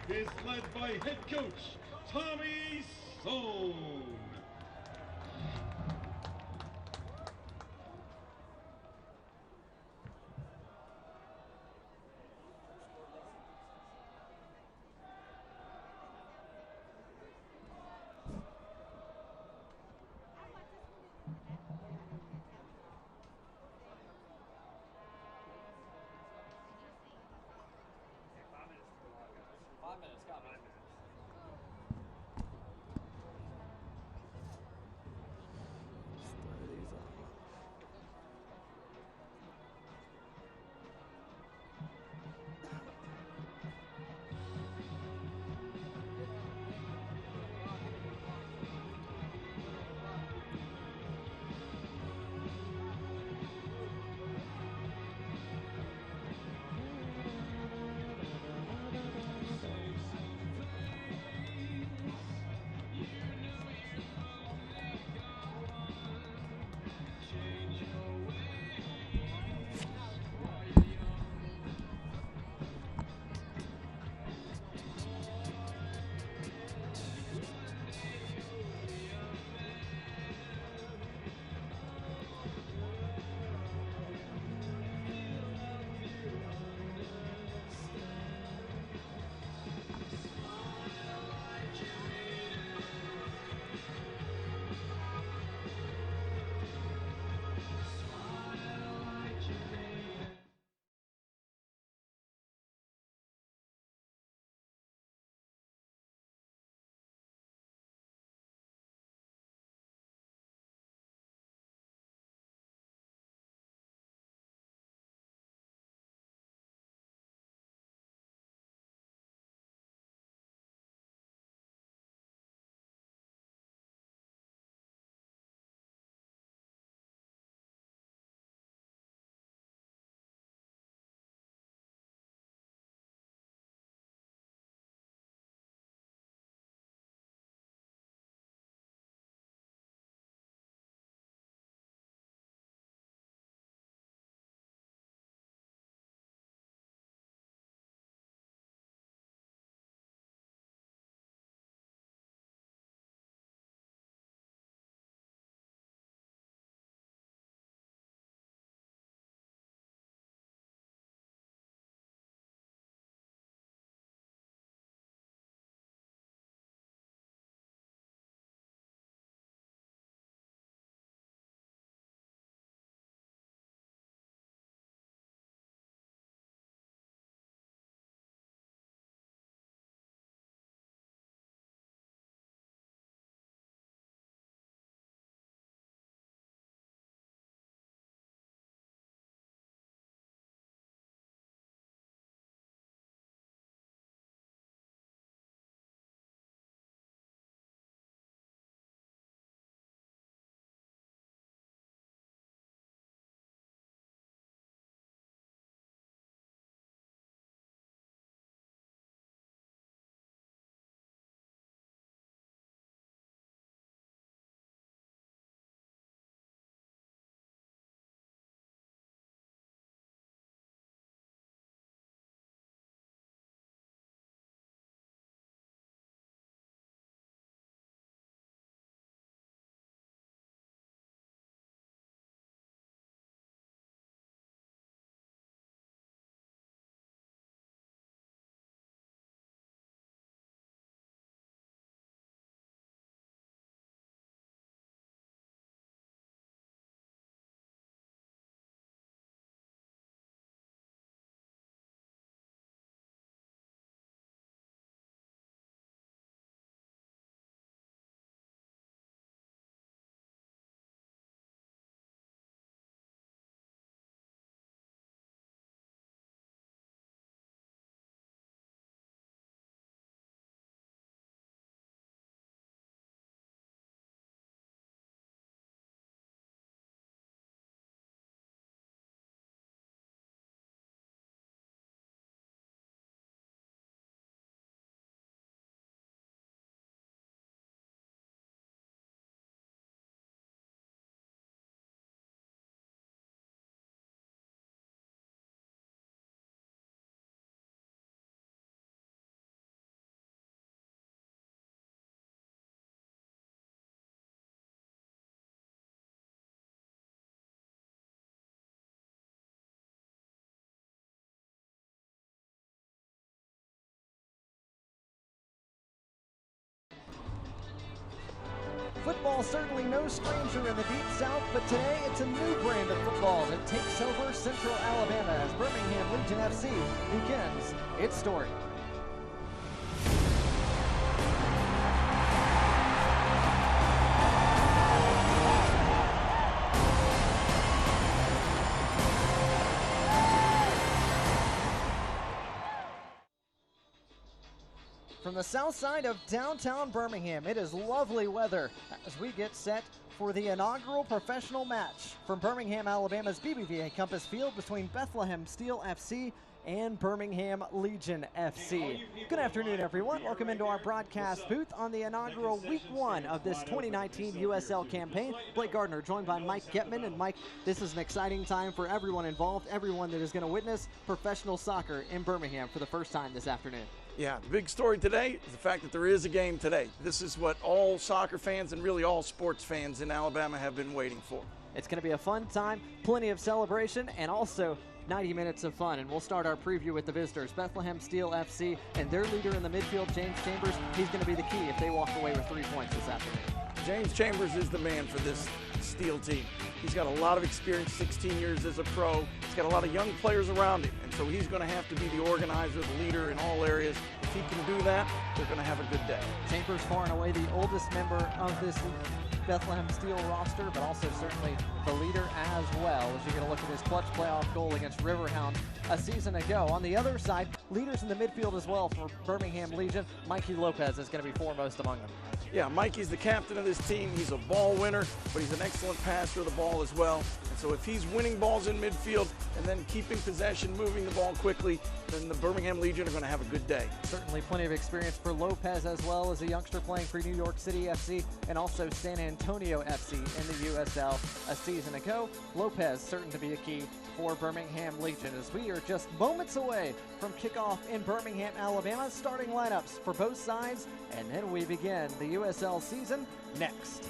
is led by head coach Tommy Sohn. football, certainly no stranger in the Deep South, but today it's a new brand of football that takes over Central Alabama as Birmingham Legion FC begins its story. From the south side of downtown Birmingham, it is lovely weather as we get set for the inaugural professional match from Birmingham, Alabama's BBVA Compass Field between Bethlehem Steel FC and Birmingham Legion FC. Good afternoon, everyone. Welcome into our broadcast booth on the inaugural week 1 of this 2019 USL campaign. Blake Gardner joined by Mike Getman. And Mike, this is an exciting time for everyone involved, everyone that is going to witness professional soccer in Birmingham for the first time this afternoon. Yeah, the big story today is the fact that there is a game today. This is what all soccer fans and really all sports fans in Alabama have been waiting for. It's going to be a fun time, plenty of celebration, and also 90 minutes of fun. And we'll start our preview with the visitors, Bethlehem Steel FC, and their leader in the midfield, James Chambers. He's going to be the key if they walk away with 3 points this afternoon. James Chambers is the man for this Steel team. He's got a lot of experience, 16 years as a pro. He's got a lot of young players around him, and so he's going to have to be the organizer, the leader in all areas. If he can do that, they're going to have a good day. Chambers far and away the oldest member of this Bethlehem Steel roster, but also certainly the leader as well, as you're going to look at his clutch playoff goal against Riverhound a season ago. On the other side, leaders in the midfield as well for Birmingham Legion. Mikey Lopez is going to be foremost among them. Yeah, Mikey's the captain of this team. He's a ball winner, but he's an excellent passer of the ball as well. And so if he's winning balls in midfield and then keeping possession, moving the ball quickly, then the Birmingham Legion are going to have a good day. Certainly plenty of experience for Lopez as well as a youngster playing for New York City FC and also San Antonio FC in the USL a season ago. Lopez certain to be a key for Birmingham Legion as we are just moments away from kickoff in Birmingham, Alabama. Starting lineups for both sides, and then we begin the USL season next.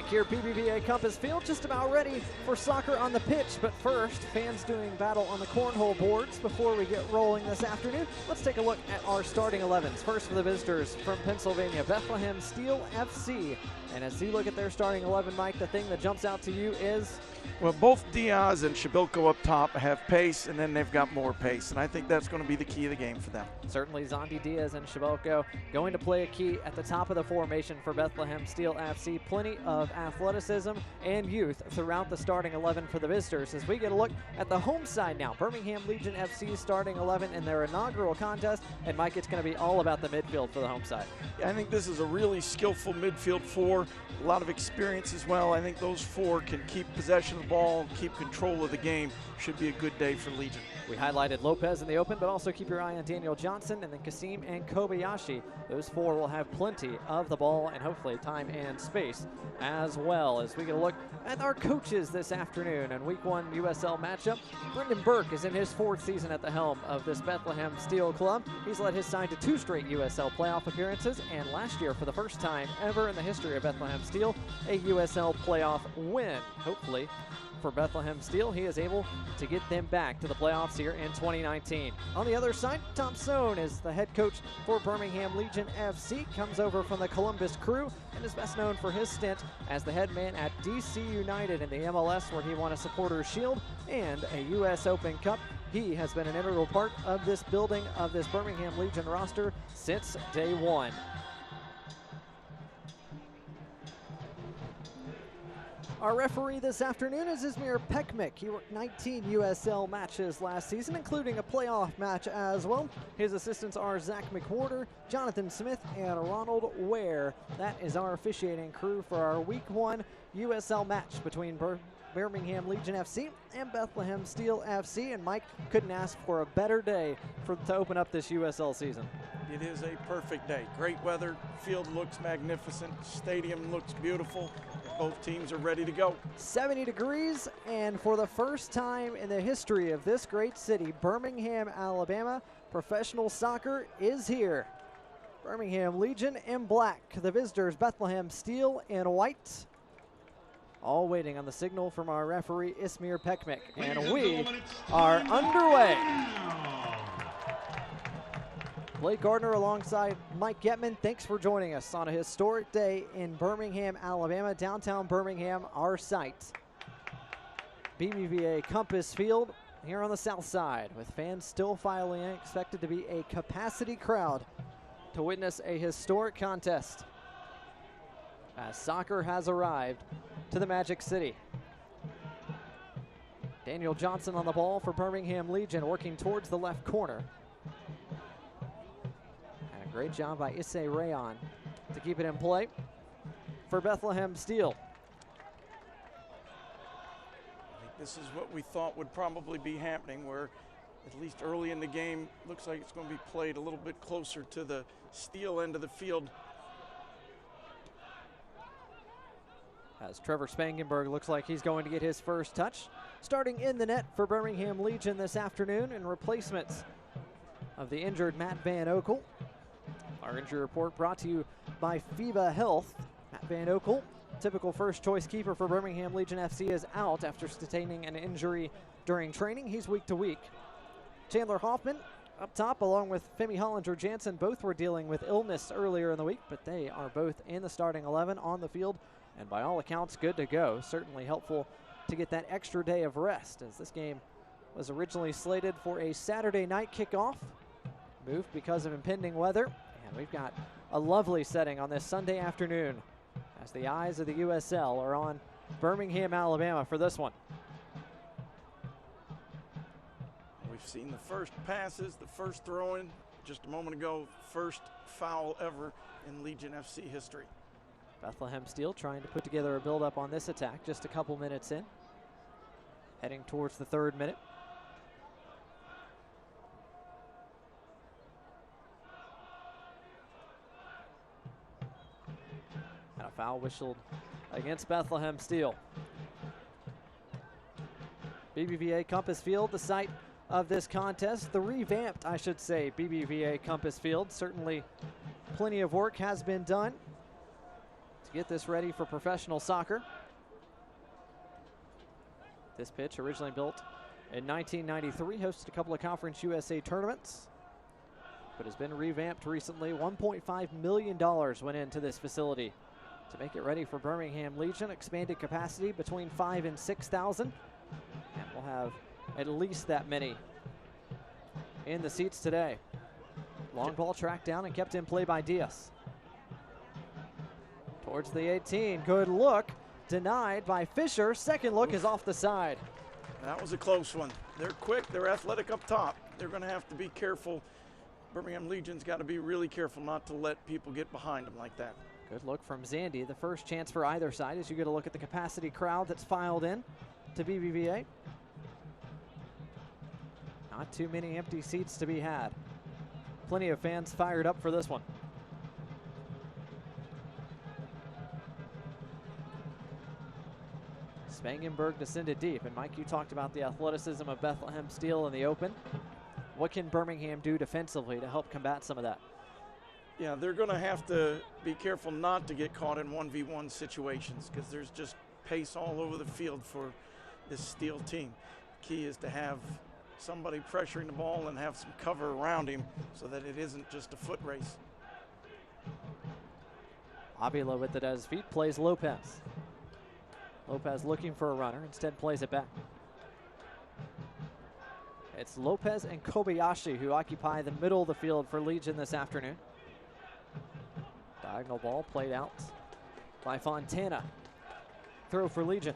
Here at BBVA Compass Field, just about ready for soccer on the pitch. But first, fans doing battle on the cornhole boards before we get rolling this afternoon. Let's take a look at our starting 11s. First for the visitors from Pennsylvania, Bethlehem Steel FC. And as you look at their starting 11, Mike, the thing that jumps out to you is Well, both Diaz and Shabilko up top have pace, and then they've got more pace, and I think that's going to be the key of the game for them. Certainly Zondi Diaz and Shabilko going to play a key at the top of the formation for Bethlehem Steel FC. Plenty of athleticism and youth throughout the starting 11 for the visitors. As we get a look at the home side now, Birmingham Legion FC starting 11 in their inaugural contest, and Mike, it's going to be all about the midfield for the home side. Yeah, I think this is a really skillful midfield four, a lot of experience as well. I think those four can keep possession of the ball, keep control of the game. Should be a good day for Legion. We highlighted Lopez in the open, but also keep your eye on Daniel Johnson and then Kasim and Kobayashi. Those four will have plenty of the ball and hopefully time and space as well. As we get a look at our coaches this afternoon and Week 1 USL matchup, Brendan Burke is in his 4th season at the helm of this Bethlehem Steel club. He's led his side to 2 straight USL playoff appearances, and last year, for the first time ever in the history of Bethlehem Steel, a USL playoff win. Hopefully, for Bethlehem Steel, he is able to get them back to the playoffs here in 2019. On the other side, Tom Sohn is the head coach for Birmingham Legion FC, comes over from the Columbus Crew, and is best known for his stint as the head man at DC United in the MLS, where he won a Supporters Shield and a U.S. Open Cup. He has been an integral part of this building of this Birmingham Legion roster since day one. Our referee this afternoon is Izmir Pekmik. He worked 19 USL matches last season, including a playoff match as well. His assistants are Zach McWhorter, Jonathan Smith, and Ronald Ware. That is our officiating crew for our Week 1 USL match between Birmingham Legion FC and Bethlehem Steel FC. And Mike, couldn't ask for a better day to open up this USL season. It is a perfect day. Great weather, field looks magnificent, stadium looks beautiful. Both teams are ready to go. 70 degrees, and for the first time in the history of this great city, Birmingham, Alabama, professional soccer is here. Birmingham Legion in black, the visitors Bethlehem Steel in white. All waiting on the signal from our referee Izmir Pekmik, and we are underway. Blake Gardner alongside Mike Getman. Thanks for joining us on a historic day in Birmingham, Alabama, downtown Birmingham, our site. BBVA Compass Field here on the south side, with fans still filing in, expected to be a capacity crowd to witness a historic contest as soccer has arrived to the Magic City. Daniel Johnson on the ball for Birmingham Legion, working towards the left corner. Great job by Issei Rayon to keep it in play for Bethlehem Steel. I think this is what we thought would probably be happening, where at least early in the game, looks like it's going to be played a little bit closer to the Steel end of the field. As Trevor Spangenberg looks like he's going to get his first touch. Starting in the net for Birmingham Legion this afternoon in replacements of the injured Matt Van Oekel. Our injury report brought to you by FIBA Health. Matt Van Oekel, typical first choice keeper for Birmingham Legion FC, is out after sustaining an injury during training. He's week to week. Chandler Hoffman up top, along with Femi Hollinger-Jansen. Both were dealing with illness earlier in the week, but they are both in the starting 11 on the field, and by all accounts good to go. Certainly helpful to get that extra day of rest, as this game was originally slated for a Saturday night kickoff, moved because of impending weather. And we've got a lovely setting on this Sunday afternoon as the eyes of the USL are on Birmingham, Alabama for this one. We've seen the first passes, the first throw-in just a moment ago, first foul ever in Legion FC history. Bethlehem Steel trying to put together a build-up on this attack just a couple minutes in, heading towards the 3rd minute. And a foul whistled against Bethlehem Steel. BBVA Compass Field, the site of this contest, the revamped, I should say, BBVA Compass Field. Certainly plenty of work has been done to get this ready for professional soccer. This pitch, originally built in 1993, hosted a couple of Conference USA tournaments, but has been revamped recently. $1.5 million went into this facility to make it ready for Birmingham Legion. Expanded capacity between 5,000 and 6,000. And we'll have at least that many in the seats today. Long ball tracked down and kept in play by Diaz. Towards the 18, good look, denied by Fisher. Second look is off the side. That was a close one. They're quick, they're athletic up top. They're going to have to be careful. Birmingham Legion's got to be really careful not to let people get behind them like that. Good look from Zandy. The first chance for either side as you get a look at the capacity crowd that's filed in to BBVA. Not too many empty seats to be had. Plenty of fans fired up for this one. Spangenberg descended deep, and Mike, you talked about the athleticism of Bethlehem Steel in the open. What can Birmingham do defensively to help combat some of that? Yeah, they're going to have to be careful not to get caught in 1v1 situations because there's just pace all over the field for this Steel team. Key is to have somebody pressuring the ball and have some cover around him so that it isn't just a foot race. Avila with it at his feet, plays Lopez. Lopez looking for a runner, instead plays it back. It's Lopez and Kobayashi who occupy the middle of the field for Legion this afternoon. Diagonal ball played out by Fontana. Throw for Legion.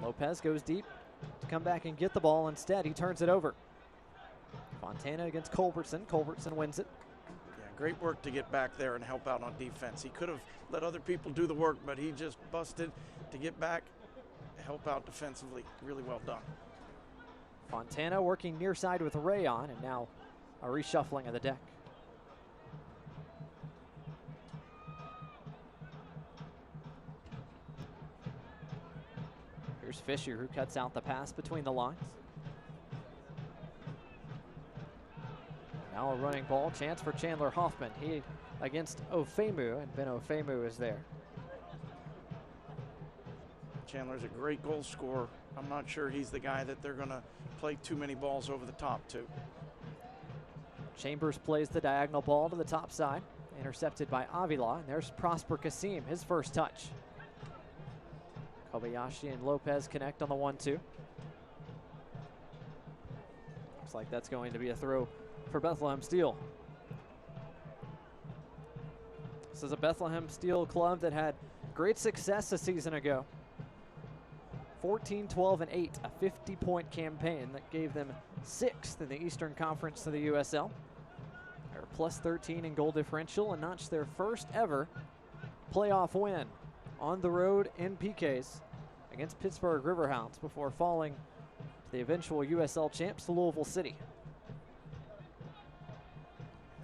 Lopez goes deep to come back and get the ball. Instead, he turns it over. Fontana against Culbertson. Culbertson wins it. Yeah, great work to get back there and help out on defense. He could have let other people do the work, but he just busted to get back, help out defensively. Really well done. Fontana working near side with Rayon, and now a reshuffling of the deck. Here's Fisher, who cuts out the pass between the lines. Now a running ball, chance for Chandler Hoffman. He against Ofemu, and Ben Ofemu is there. Chandler's a great goal scorer. I'm not sure he's the guy that they're going to play too many balls over the top to. Chambers plays the diagonal ball to the top side, intercepted by Avila, and there's Prosper Kasim, his first touch. Kobayashi and Lopez connect on the 1-2. Looks like that's going to be a throw for Bethlehem Steel. This is a Bethlehem Steel club that had great success a season ago. 14, 12, and 8, a 50-point campaign that gave them 6th in the Eastern Conference to the USL. They're plus 13 in goal differential and notched their first ever playoff win on the road in PKs against Pittsburgh Riverhounds before falling to the eventual USL champs, Louisville City.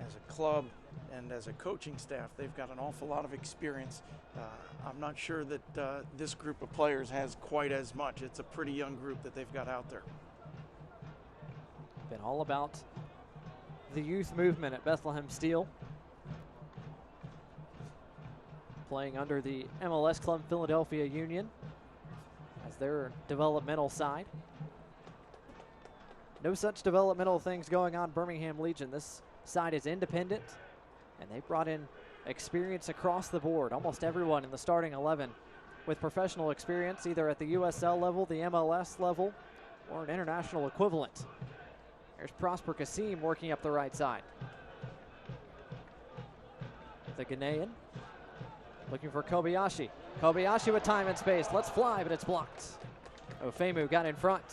As a club and as a coaching staff, they've got an awful lot of experience. I'm not sure that this group of players has quite as much. It's a pretty young group that they've got out there. Been all about the youth movement at Bethlehem Steel. Playing under the MLS club Philadelphia Union as their developmental side. No such developmental things going on Birmingham Legion. This side is independent, and they brought in experience across the board. Almost everyone in the starting 11 with professional experience, either at the USL level, the MLS level, or an international equivalent. There's Prosper Kasim working up the right side. The Ghanaian looking for Kobayashi. Kobayashi with time and space. Let's fly, but it's blocked. Ofemu got in front.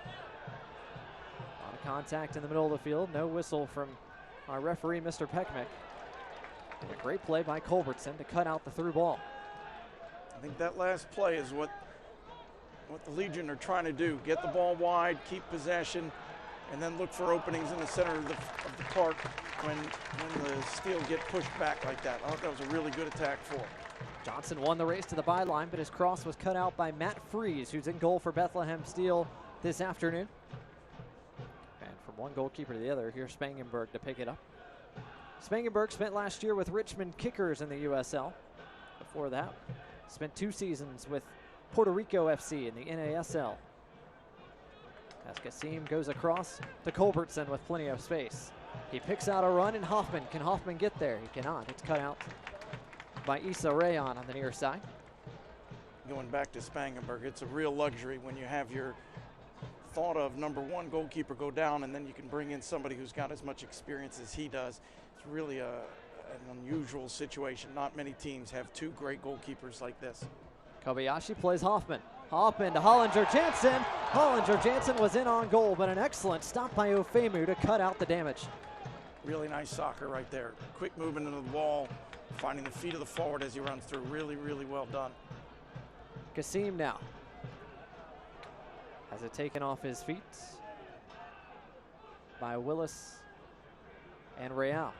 A lot of contact in the middle of the field. No whistle from our referee, Mr. Peckmick. And a great play by Culbertson to cut out the through ball. I think that last play is what the Legion are trying to do. Get the ball wide, keep possession, and then look for openings in the center of the park when the Steel get pushed back like that. I thought that was a really good attack for him. Johnson won the race to the byline, but his cross was cut out by Matt Freeze, who's in goal for Bethlehem Steel this afternoon. And from one goalkeeper to the other, here's Spangenberg to pick it up. Spangenberg spent last year with Richmond Kickers in the USL. Before that, spent 2 seasons with Puerto Rico FC in the NASL. As Kasim goes across to Culbertson with plenty of space. He picks out a run, and Hoffman. Can Hoffman get there? He cannot. It's cut out by Issa Rayon on the near side. Going back to Spangenberg, it's a real luxury when you have your thought of number one goalkeeper go down, and then you can bring in somebody who's got as much experience as he does. It's really an unusual situation. Not many teams have two great goalkeepers like this. Kobayashi plays Hoffman. Hoffman to Hollinger-Jansen. Hollinger-Jansen was in on goal, but an excellent stop by Ofemu to cut out the damage. Really nice soccer right there. Quick movement into the wall, finding the feet of the forward as he runs through. Really, really well done. Kasim now has it taken off his feet by Willis and Real.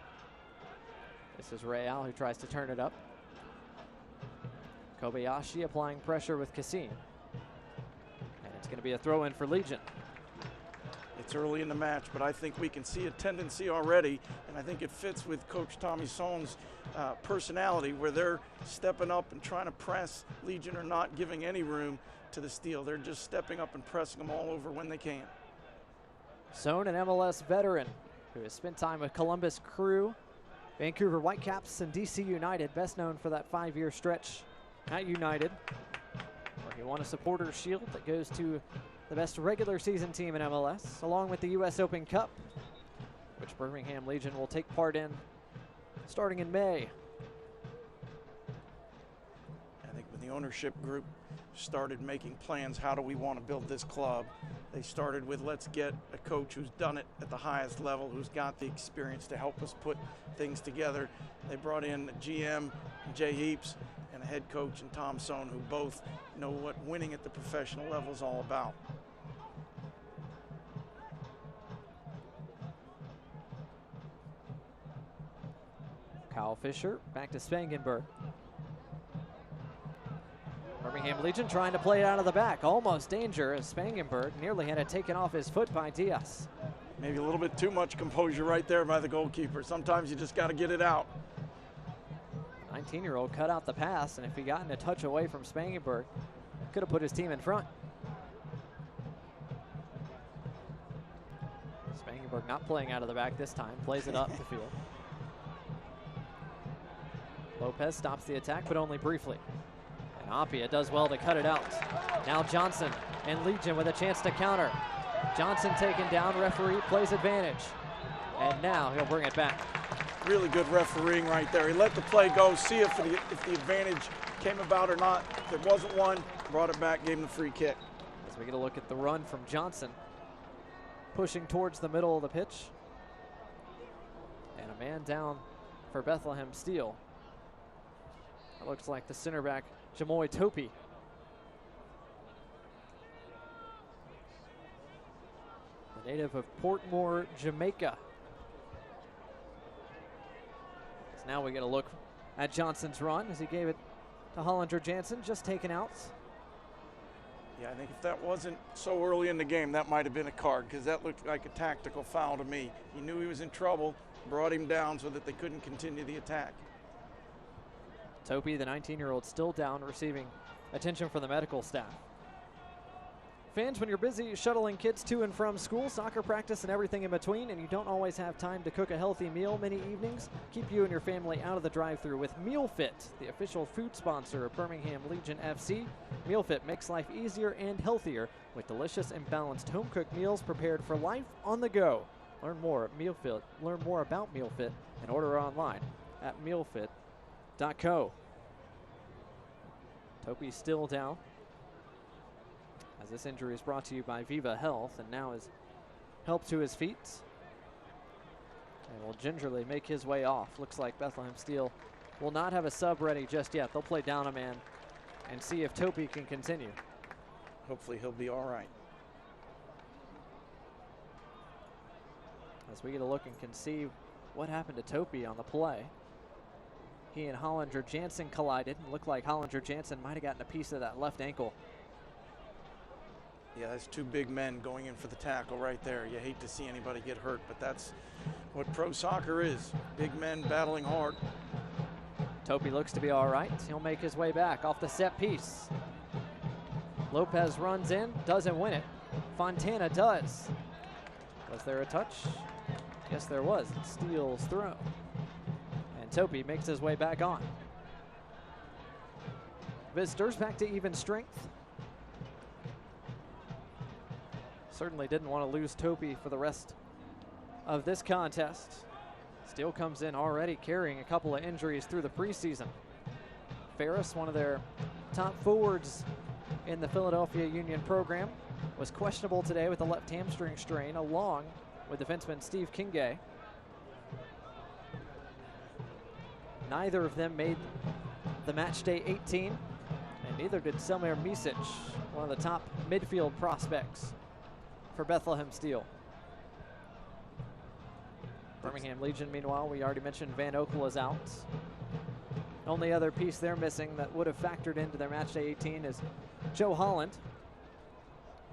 This is Real who tries to turn it up. Kobayashi applying pressure with Kasim. And it's going to be a throw-in for Legion. It's early in the match, but I think we can see a tendency already, and I think it fits with Coach Tommy Sohn's personality, where they're stepping up and trying to press. Legion are not giving any room to the Steel. They're just stepping up and pressing them all over when they can. Sohn, an MLS veteran who has spent time with Columbus Crew, Vancouver Whitecaps, and DC United, best known for that 5-year stretch at United, where he won a supporters shield that goes to the best regular season team in MLS, along with the U.S. Open Cup, which Birmingham Legion will take part in starting in May. I think when the ownership group started making plans, how do we want to build this club, they started with, let's get a coach who's done it at the highest level, who's got the experience to help us put things together. They brought in the GM, Jay Heaps, and a head coach in Tom Sohn, who both know what winning at the professional level is all about. Kyle Fisher back to Spangenberg. Birmingham Legion trying to play it out of the back. Almost danger as Spangenberg nearly had it taken off his foot by Diaz. Maybe a little bit too much composure right there by the goalkeeper. Sometimes you just got to get it out. 19-year-old cut out the pass, and if he gotten a touch away from Spangenberg, could have put his team in front. Spangenberg not playing out of the back this time, plays it up the field. Lopez stops the attack, but only briefly. And Appia does well to cut it out. Now Johnson and Legion with a chance to counter. Johnson taken down, referee plays advantage. And now he'll bring it back. Really good refereeing right there. He let the play go, see if the advantage came about or not. If there wasn't one, brought it back, gave him the free kick. As we get a look at the run from Johnson, pushing towards the middle of the pitch. And a man down for Bethlehem Steel. It looks like the center back, Jamoy Topi. The native of Portmore, Jamaica. So now we get a look at Johnson's run as he gave it to Hollinger-Jansen, just taken out. Yeah, I think if that wasn't so early in the game, that might have been a card, because that looked like a tactical foul to me. He knew he was in trouble, brought him down so that they couldn't continue the attack. Topi, the 19-year-old, still down, receiving attention from the medical staff. Fans, when you're busy shuttling kids to and from school, soccer practice, and everything in between, and you don't always have time to cook a healthy meal many evenings, keep you and your family out of the drive-thru with MealFit, the official food sponsor of Birmingham Legion FC. MealFit makes life easier and healthier with delicious and balanced home-cooked meals prepared for life on the go. Learn more at MealFit. Learn more about MealFit and order online at mealfit.co. Topi's still down, as this injury is brought to you by Viva Health, and now is helped to his feet and will gingerly make his way off. Looks like Bethlehem Steel will not have a sub ready just yet. They'll play down a man and see if Topi can continue. Hopefully he'll be all right. As we get a look and can see what happened to Topi on the play. He and Hollinger-Jansen collided, and looked like Hollinger-Jansen might have gotten a piece of that left ankle. Yeah, that's two big men going in for the tackle right there. You hate to see anybody get hurt, but that's what pro soccer is. Big men battling hard. Topi looks to be all right. He'll make his way back off the set piece. Lopez runs in, doesn't win it. Fontana does. Was there a touch? Yes, there was. It's Steele's throw. And Topi makes his way back on. Visitors back to even strength. Certainly didn't want to lose Topi for the rest of this contest. Steele comes in already carrying a couple of injuries through the preseason. Ferris, one of their top forwards in the Philadelphia Union program, was questionable today with a left hamstring strain, along with defenseman Steve Kingay. Neither of them made the match day 18, and neither did Selmir Misic, one of the top midfield prospects for Bethlehem Steel. Birmingham Legion, meanwhile, we already mentioned Van Oekel is out. Only other piece they're missing that would have factored into their match day 18 is Joe Holland,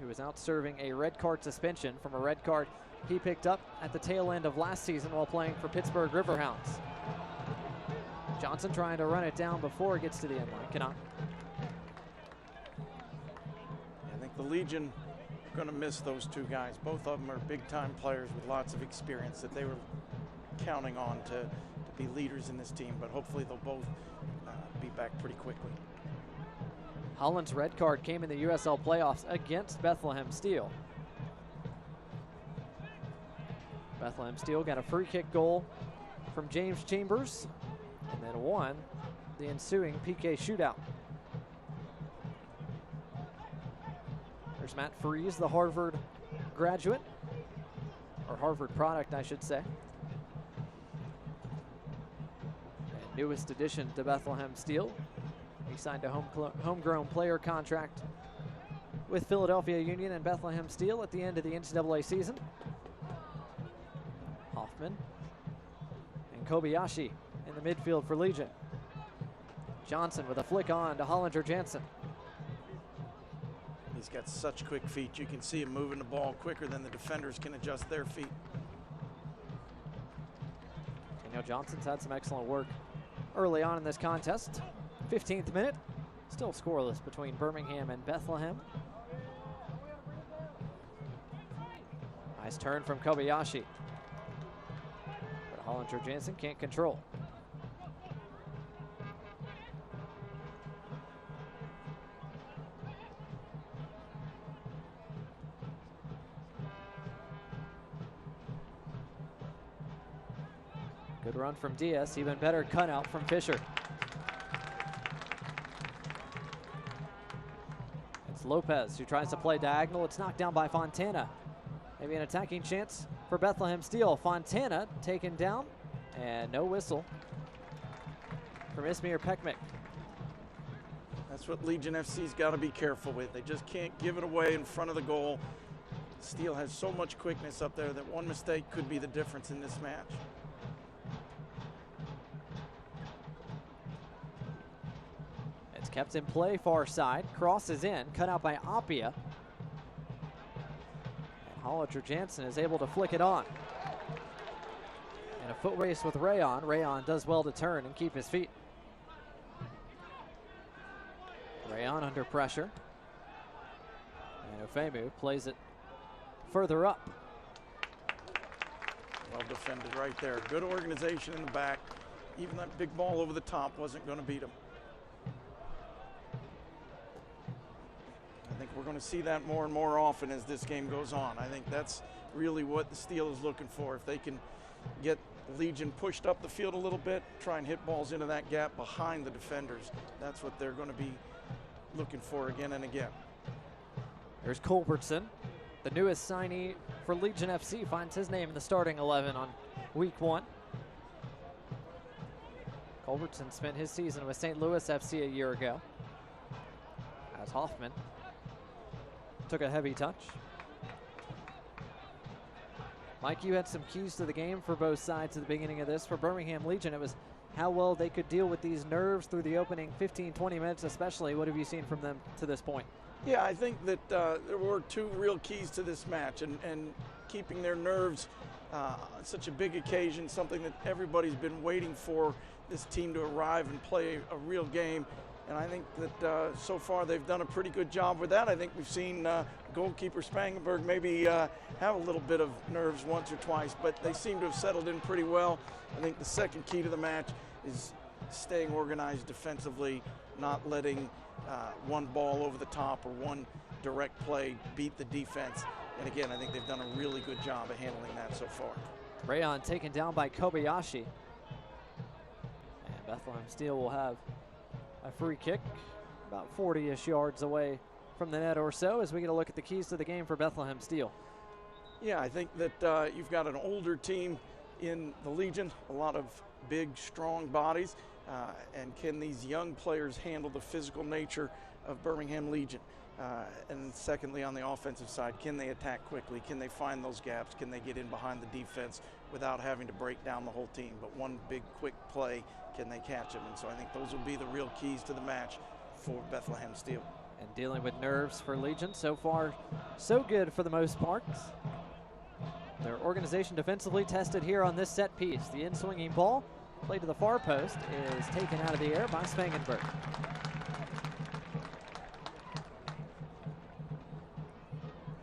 who is out serving a red card suspension from a red card he picked up at the tail end of last season while playing for Pittsburgh Riverhounds. Johnson trying to run it down before it gets to the end line. Cannot. I think the Legion are going to miss those two guys. Both of them are big-time players with lots of experience that they were counting on to be leaders in this team, but hopefully they'll both be back pretty quickly. Holland's red card came in the USL playoffs against Bethlehem Steel. Bethlehem Steel got a free kick goal from James Chambers and then won the ensuing PK shootout. There's Matt Freese, the Harvard graduate, or Harvard product, I should say. And newest addition to Bethlehem Steel. He signed a homegrown player contract with Philadelphia Union and Bethlehem Steel at the end of the NCAA season. Hoffman and Kobayashi in the midfield for Legion. Johnson with a flick on to Hollinger Jansen. He's got such quick feet. You can see him moving the ball quicker than the defenders can adjust their feet. Daniel Johnson's had some excellent work early on in this contest. 15th minute, still scoreless between Birmingham and Bethlehem. Nice turn from Kobayashi. But Hollinger Jansen can't control. Good run from Diaz, even better cutout from Fisher. It's Lopez who tries to play diagonal. It's knocked down by Fontana. Maybe an attacking chance for Bethlehem Steel. Fontana taken down, and no whistle from Ismir Pekmik. That's what Legion FC's got to be careful with. They just can't give it away in front of the goal. Steel has so much quickness up there that one mistake could be the difference in this match. It's kept in play far side. Crosses in, cut out by Appia. And Hollinger Jansen is able to flick it on. And a foot race with Rayon. Rayon does well to turn and keep his feet. Rayon under pressure. And Ofemu plays it further up. Well defended right there. Good organization in the back. Even that big ball over the top wasn't going to beat him. I think we're going to see that more and more often as this game goes on. I think that's really what the Steel is looking for. If they can get Legion pushed up the field a little bit, try and hit balls into that gap behind the defenders, that's what they're going to be looking for again and again. There's Culbertson, the newest signee for Legion FC, finds his name in the starting 11 on week 1. Culbertson spent his season with St. Louis FC a year ago, as Hoffman took a heavy touch. Mike, you had some keys to the game for both sides at the beginning of this. For Birmingham Legion, it was how well they could deal with these nerves through the opening 15, 20 minutes especially. What have you seen from them to this point? Yeah, I think that there were two real keys to this match, and keeping their nerves on such a big occasion, something that everybody's been waiting for this team to arrive and play a real game. And I think that so far they've done a pretty good job with that. I think we've seen goalkeeper Spangenberg maybe have a little bit of nerves once or twice, but they seem to have settled in pretty well. I think the second key to the match is staying organized defensively, not letting one ball over the top or one direct play beat the defense. And again, I think they've done a really good job of handling that so far. Rayon taken down by Kobayashi. And Bethlehem Steel will have a free kick about 40-ish yards away from the net or so as we get a look at the keys to the game for Bethlehem Steel. Yeah, I think that you've got an older team in the Legion, a lot of big, strong bodies, and can these young players handle the physical nature of Birmingham Legion? And secondly, on the offensive side, can they attack quickly? Can they find those gaps? Can they get in behind the defense without having to break down the whole team? But one big, quick play, can they catch them? And so I think those will be the real keys to the match for Bethlehem Steel. And dealing with nerves for Legion, so far, so good for the most part. Their organization defensively tested here on this set piece. The in-swinging ball, played to the far post, is taken out of the air by Spangenberg.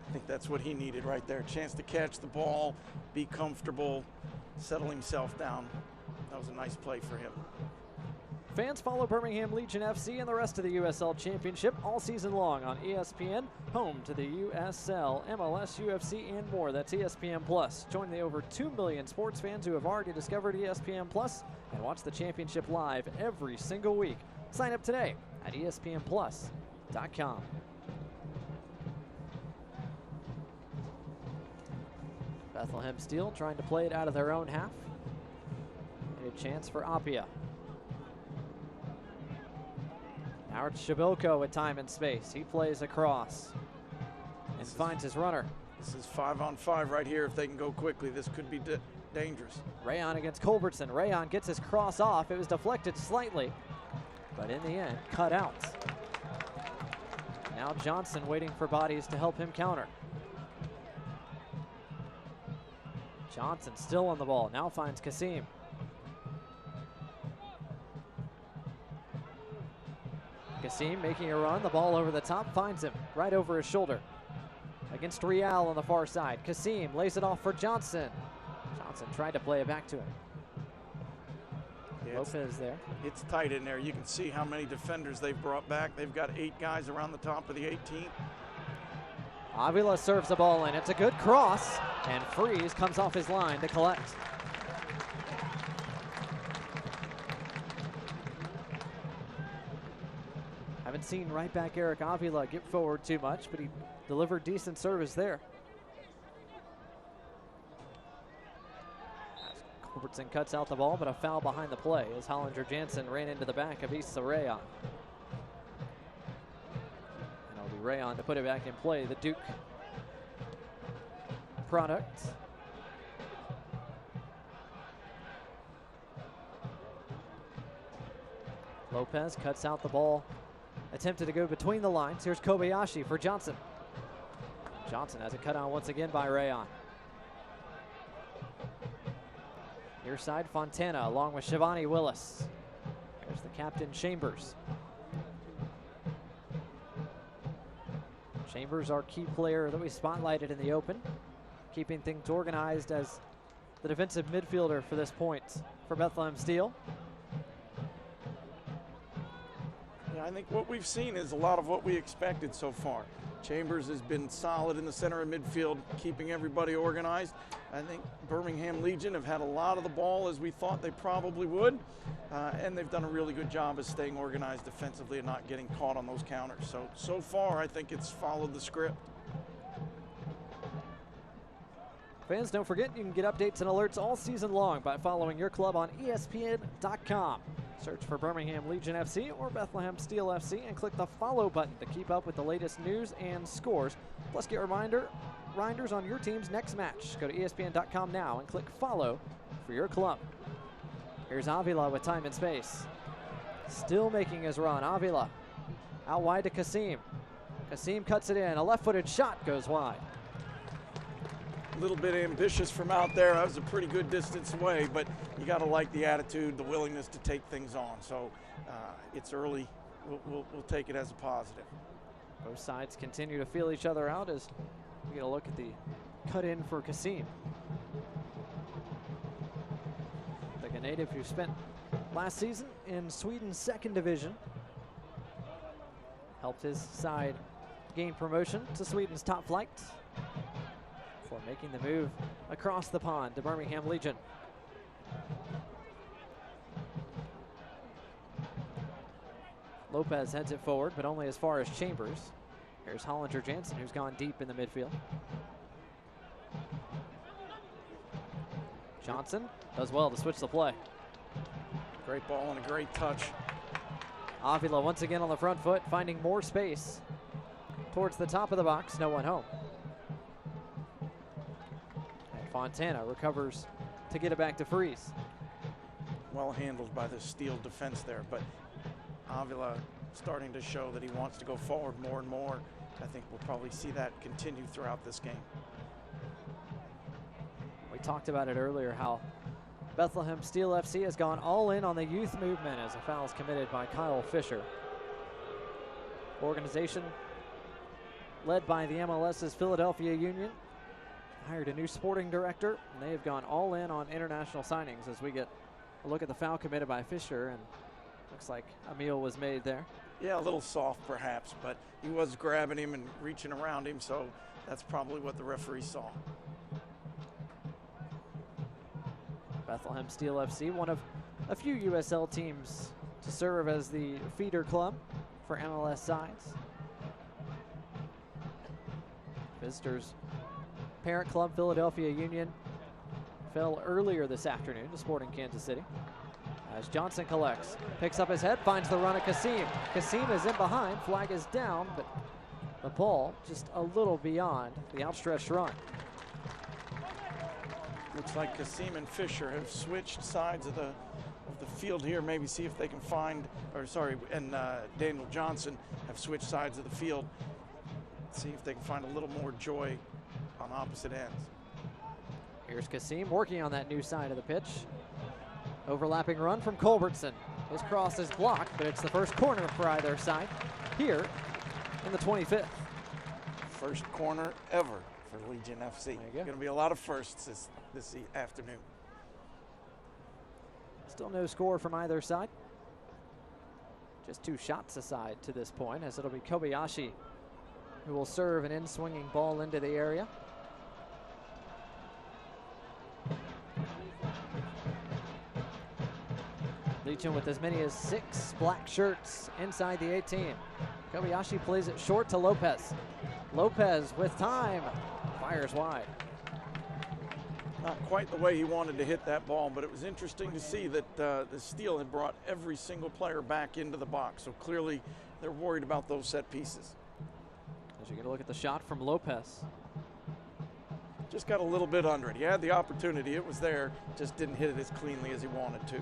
I think that's what he needed right there. A chance to catch the ball, be comfortable, settle himself down. That was a nice play for him. Fans follow Birmingham Legion FC and the rest of the USL Championship all season long on ESPN, home to the USL, MLS, UFC, and more. That's ESPN Plus. Join the over 2 million sports fans who have already discovered ESPN Plus and watch the championship live every single week. Sign up today at espnplus.com. Bethlehem Steel trying to play it out of their own half. A chance for Apia. Now it's Shabilko with time and space. He plays across and finds his runner. This is 5-on-5 right here. If they can go quickly, this could be dangerous. Rayon against Culbertson. Rayon gets his cross off. It was deflected slightly, but in the end, cut out. Now Johnson waiting for bodies to help him counter. Johnson still on the ball. Now finds Kasim. Kasim making a run, the ball over the top, finds him right over his shoulder. Against Rial on the far side. Kasim lays it off for Johnson. Johnson tried to play it back to him. Yeah, Lopez there. It's tight in there. You can see how many defenders they've brought back. They've got 8 guys around the top of the 18. Avila serves the ball in. It's a good cross, and Freeze comes off his line to collect. Haven't seen right back Eric Avila get forward too much, but he delivered decent service there. Culbertson cuts out the ball, but a foul behind the play as Hollinger Jansen ran into the back of Issa Rayon. And it'll be Rayon to put it back in play, the Duke product. Lopez cuts out the ball. Attempted to go between the lines. Here's Kobayashi for Johnson. Johnson has it cut on once again by Rayon. Near side, Fontana along with Shivani Willis. There's the captain, Chambers. Chambers, our key player that we spotlighted in the open, keeping things organized as the defensive midfielder for this point for Bethlehem Steel. I think what we've seen is a lot of what we expected so far. Chambers has been solid in the center of midfield, keeping everybody organized. I think Birmingham Legion have had a lot of the ball as we thought they probably would, and they've done a really good job of staying organized defensively and not getting caught on those counters. So far, I think it's followed the script. Fans, don't forget you can get updates and alerts all season long by following your club on ESPN.com. Search for Birmingham Legion FC or Bethlehem Steel FC and click the follow button to keep up with the latest news and scores. Plus get reminders on your team's next match. Go to ESPN.com now and click follow for your club. Here's Avila with time and space. Still making his run. Avila out wide to Kasim. Kasim cuts it in. A left-footed shot goes wide. A little bit ambitious from out there. That was a pretty good distance away, but you got to like the attitude, the willingness to take things on. So it's early we'll take it as a positive. Both sides continue to feel each other out as we get a look at the cut in for Kasim. The native who spent last season in Sweden's second division. Helped his side gain promotion to Sweden's top flight before making the move across the pond to Birmingham Legion. Lopez heads it forward, but only as far as Chambers. Here's Hollinger Jansen, who's gone deep in the midfield. Johnson does well to switch the play. Great ball and a great touch. Avila once again on the front foot, finding more space towards the top of the box. No one home. And Fontana recovers to get it back to Freeze. Well handled by the Steel defense there, but Avila starting to show that he wants to go forward more and more. I think we'll probably see that continue throughout this game. We talked about it earlier, how Bethlehem Steel FC has gone all in on the youth movement as a foul is committed by Kyle Fisher. Organization led by the MLS's Philadelphia Union hired a new sporting director, and they have gone all in on international signings as we get a look at the foul committed by Fisher, and looks like a meal was made there. Yeah, a little soft perhaps, but he was grabbing him and reaching around him, so that's probably what the referee saw. Bethlehem Steel FC, one of a few USL teams to serve as the feeder club for MLS sides. Visitors' parent club, Philadelphia Union, fell earlier this afternoon to Sporting Kansas City. As Johnson collects, picks up his head, finds the run of Kasim. Kasim is in behind, flag is down, but the ball just a little beyond the outstretched run. Looks like Kasim and Fisher have switched sides of the field here. Maybe see if they can find, and Daniel Johnson have switched sides of the field. See if they can find a little more joy on opposite ends. Here's Kasim working on that new side of the pitch. Overlapping run from Culbertson. His cross is blocked, but it's the first corner for either side here in the 25th. First corner ever for Legion FC. Going to be a lot of firsts this afternoon. Still no score from either side. Just two shots aside to this point, as it'll be Kobayashi who will serve an in-swinging ball into the area. Legion with as many as 6 black shirts inside the 18. Kobayashi plays it short to Lopez. Lopez with time, fires wide. Not quite the way he wanted to hit that ball, but it was interesting to see that the Steel had brought every single player back into the box. So clearly they're worried about those set pieces. As you get a look at the shot from Lopez. Just got a little bit under it. He had the opportunity, it was there, just didn't hit it as cleanly as he wanted to.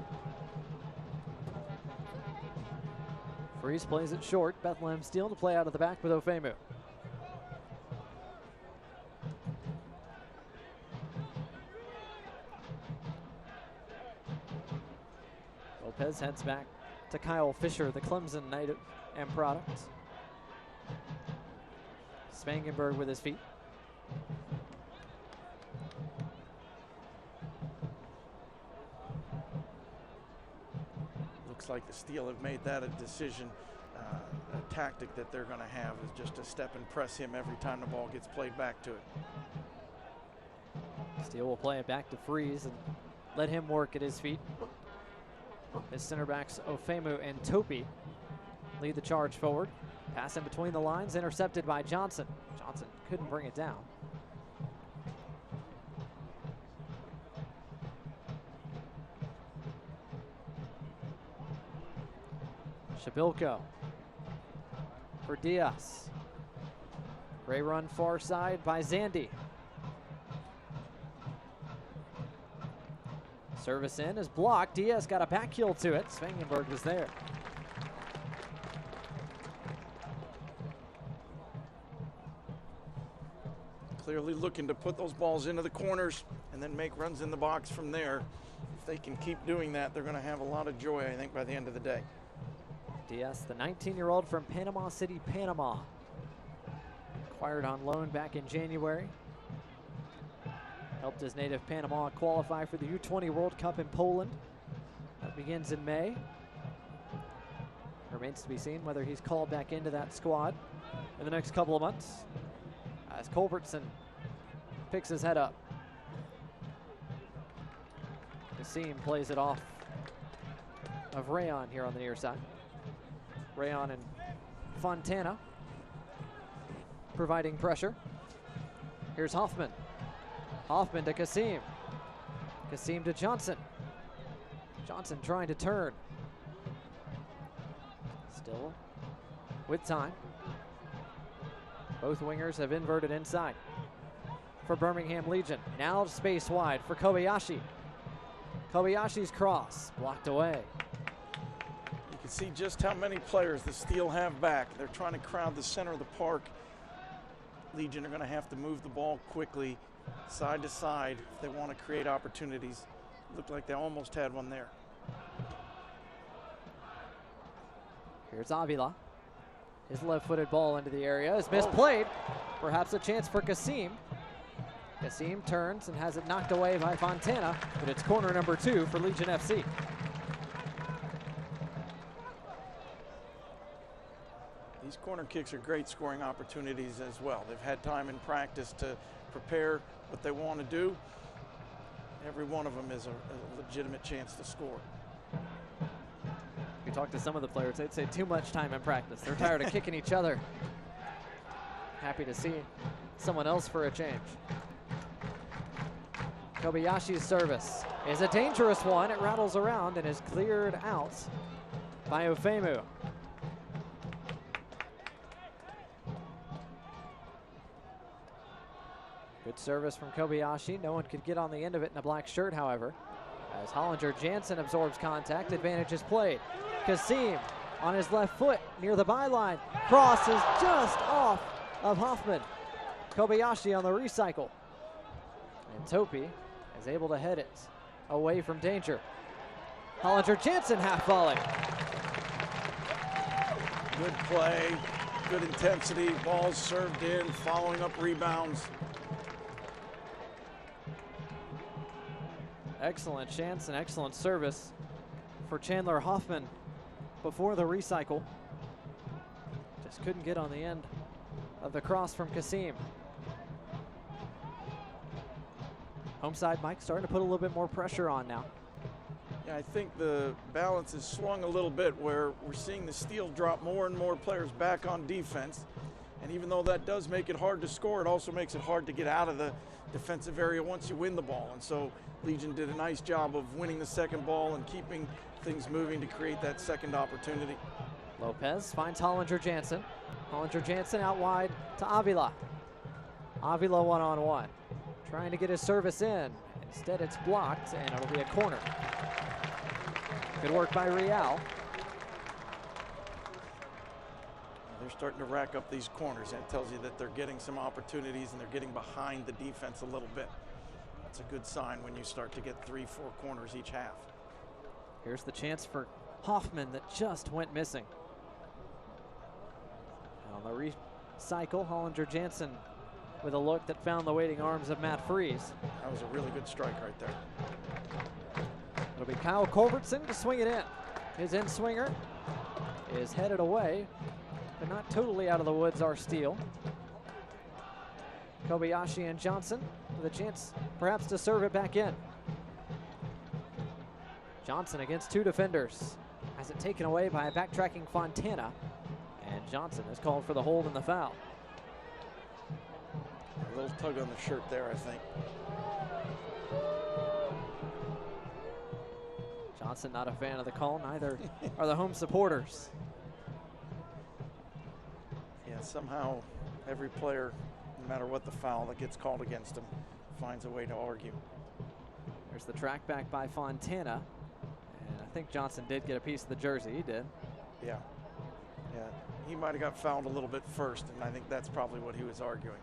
Freeze plays it short. Bethlehem Steel to play out of the back with Ofemu. Lopez heads back to Kyle Fisher, the Clemson native and product. Spangenberg with his feet. Looks like the Steel have made that a decision, a tactic that they're going to have is just to step and press him every time the ball gets played back to it. Steel will play it back to Freeze and let him work at his feet. His center backs Ofemu and Topi lead the charge forward. Pass in between the lines, intercepted by Johnson. Johnson couldn't bring it down. Shabilko for Diaz. Ray run far side by Zandy. Service in is blocked. Diaz got a back heel to it. Spangenberg was there. Clearly looking to put those balls into the corners and then make runs in the box from there. If they can keep doing that, they're going to have a lot of joy, I think, by the end of the day. Diaz, the 19-year-old from Panama City, Panama. Acquired on loan back in January. Helped his native Panama qualify for the U20 World Cup in Poland. That begins in May. Remains to be seen whether he's called back into that squad in the next couple of months, as Culbertson picks his head up. Kassim plays it off of Rayon here on the near side. Rayon and Fontana providing pressure. Here's Hoffman. Hoffman to Kassim. Kassim to Johnson. Johnson trying to turn. Still with time. Both wingers have inverted inside for Birmingham Legion. Now space wide for Kobayashi. Kobayashi's cross blocked away. You can see just how many players the Steel have back. They're trying to crowd the center of the park. Legion are going to have to move the ball quickly, side to side, if they want to create opportunities. Looked like they almost had one there. Here's Avila. His left-footed ball into the area is misplayed. Perhaps a chance for Kassim. Kassim turns and has it knocked away by Fontana, but it's corner number 2 for Legion FC. These corner kicks are great scoring opportunities as well. They've had time in practice to prepare what they want to do. Every one of them is a legitimate chance to score. You talk to some of the players, they'd say too much time in practice. They're tired of kicking each other. Happy to see someone else for a change. Kobayashi's service is a dangerous one. It rattles around and is cleared out by Ofemu. Good service from Kobayashi. No one could get on the end of it in a black shirt, however. As Hollinger-Jansen absorbs contact, advantage is played. Kassim on his left foot near the byline. Cross is just off of Hoffman. Kobayashi on the recycle. And Topi is able to head it away from danger. Hollinger-Jansen half volley. Good play, good intensity, balls served in, following up rebounds. Excellent chance and excellent service for Chandler Hoffman before the recycle. Just couldn't get on the end of the cross from Kassim. Home side, Mike, starting to put a little bit more pressure on now. Yeah, I think the balance is swung a little bit where we're seeing the Steel drop more and more players back on defense. And even though that does make it hard to score, it also makes it hard to get out of the defensive area once you win the ball. And so Legion did a nice job of winning the second ball and keeping things moving to create that second opportunity. Lopez finds Hollinger-Jansen. Hollinger-Jansen out wide to Avila. Avila one-on-one. Trying to get his service in. Instead it's blocked and it'll be a corner. Good work by Real. They're starting to rack up these corners. That tells you that they're getting some opportunities and they're getting behind the defense a little bit. That's a good sign when you start to get 3-4 corners each half. Here's the chance for Hoffman that just went missing. On the recycle, Hollinger-Jansen with a look that found the waiting arms of Matt Freese. That was a really good strike right there. It'll be Kyle Culbertson to swing it in. His in-swinger is headed away, but not totally out of the woods are Steel. Kobayashi and Johnson with a chance perhaps to serve it back in. Johnson against 2 defenders. Has it taken away by a backtracking Fontana. And Johnson is called for the hold and the foul. A little tug on the shirt there, I think. Johnson not a fan of the call, neither are the home supporters. Yeah, somehow every player, no matter what the foul that gets called against him, finds a way to argue. There's the track back by Fontana. And I think Johnson did get a piece of the jersey. He did. Yeah. Yeah. He might have got fouled a little bit first, and I think that's probably what he was arguing.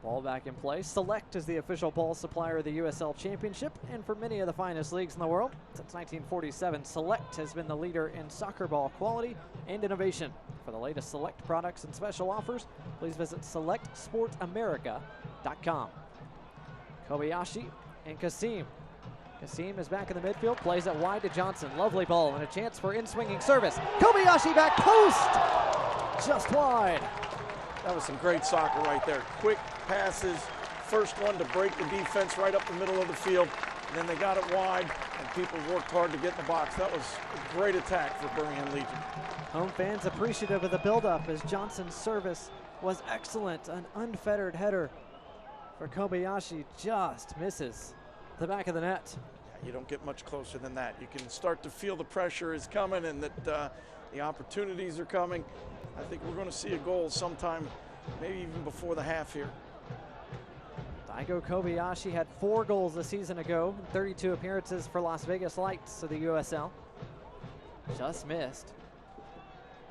Ball back in play. Select is the official ball supplier of the USL Championship, and for many of the finest leagues in the world. Since 1947, Select has been the leader in soccer ball quality and innovation. For the latest Select products and special offers, please visit selectsportamerica.com. Kobayashi and Kasim. Kasim is back in the midfield, plays it wide to Johnson. Lovely ball and a chance for in-swinging service. Kobayashi back post! Just wide. That was some great soccer right there. Quick passes, first one to break the defense right up the middle of the field, and then they got it wide, and people worked hard to get in the box. That was a great attack for Birmingham Legion. Home fans appreciative of the buildup as Johnson's service was excellent. An unfettered header for Kobayashi just misses the back of the net. Yeah, you don't get much closer than that. You can start to feel the pressure is coming and that the opportunities are coming. I think we're going to see a goal sometime, maybe even before the half here. Daigo Kobayashi had 4 goals a season ago, 32 appearances for Las Vegas Lights of the USL. Just missed.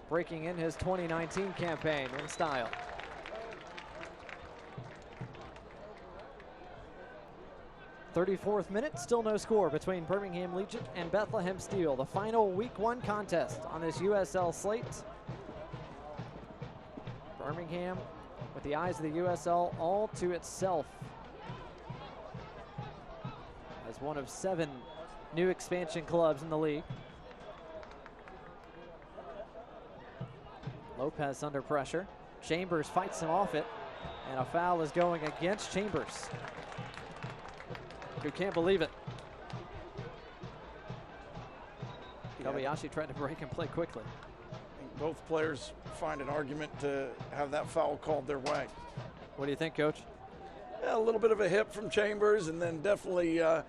Breaking in his 2019 campaign in style. '34th minute, still no score between Birmingham Legion and Bethlehem Steel. The final Week 1 contest on this USL slate. Birmingham, with the eyes of the USL all to itself, as one of 7 new expansion clubs in the league. Lopez under pressure. Chambers fights him off it, and a foul is going against Chambers, who can't believe it. Kobayashi tried to break and play quickly. I think both players find an argument to have that foul called their way. What do you think, Coach? Yeah, a little bit of a hip from Chambers, and then definitely, a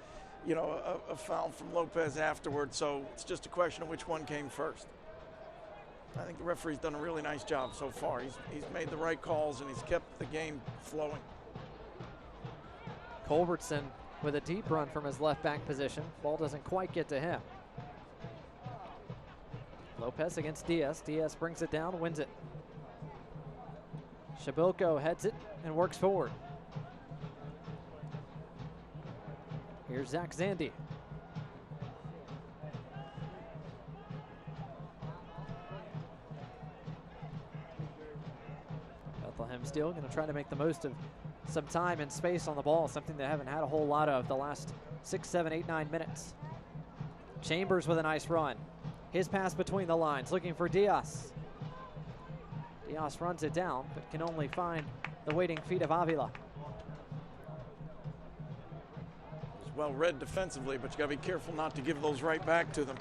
foul from Lopez afterwards. So it's just a question of which one came first. I think the referee's done a really nice job so far. He's made the right calls, and he's kept the game flowing. Culbertson with a deep run from his left back position. Ball doesn't quite get to him. Lopez against Diaz. Diaz brings it down, wins it. Shabilko heads it and works forward. Here's Zach Zandy. Bethlehem Steel going to try to make the most of some time and space on the ball, something they haven't had a whole lot of the last 6, 7, 8, 9 minutes. Chambers with a nice run. His pass between the lines, looking for Diaz. Diaz runs it down, but can only find the waiting feet of Avila. It's well read defensively, but you got to be careful not to give those right back to them.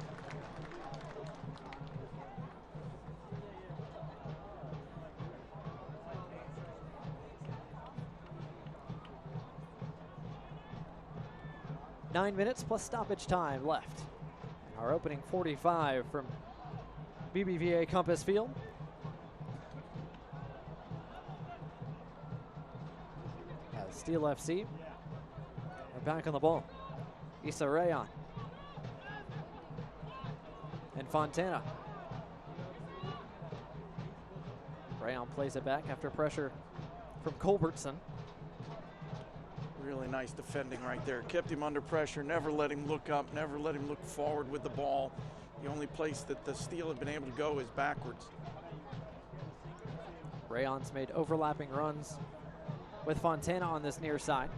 Nine minutes plus stoppage time left. Our opening 45 from BBVA Compass Field. Steel FC are back on the ball. Issa Rayon and Fontana. Rayon plays it back after pressure from Culbertson. Really nice defending right there. Kept him under pressure, never let him look up, never let him look forward with the ball. The only place that the Steel have been able to go is backwards. Rayon's made overlapping runs with Fontana on this near side.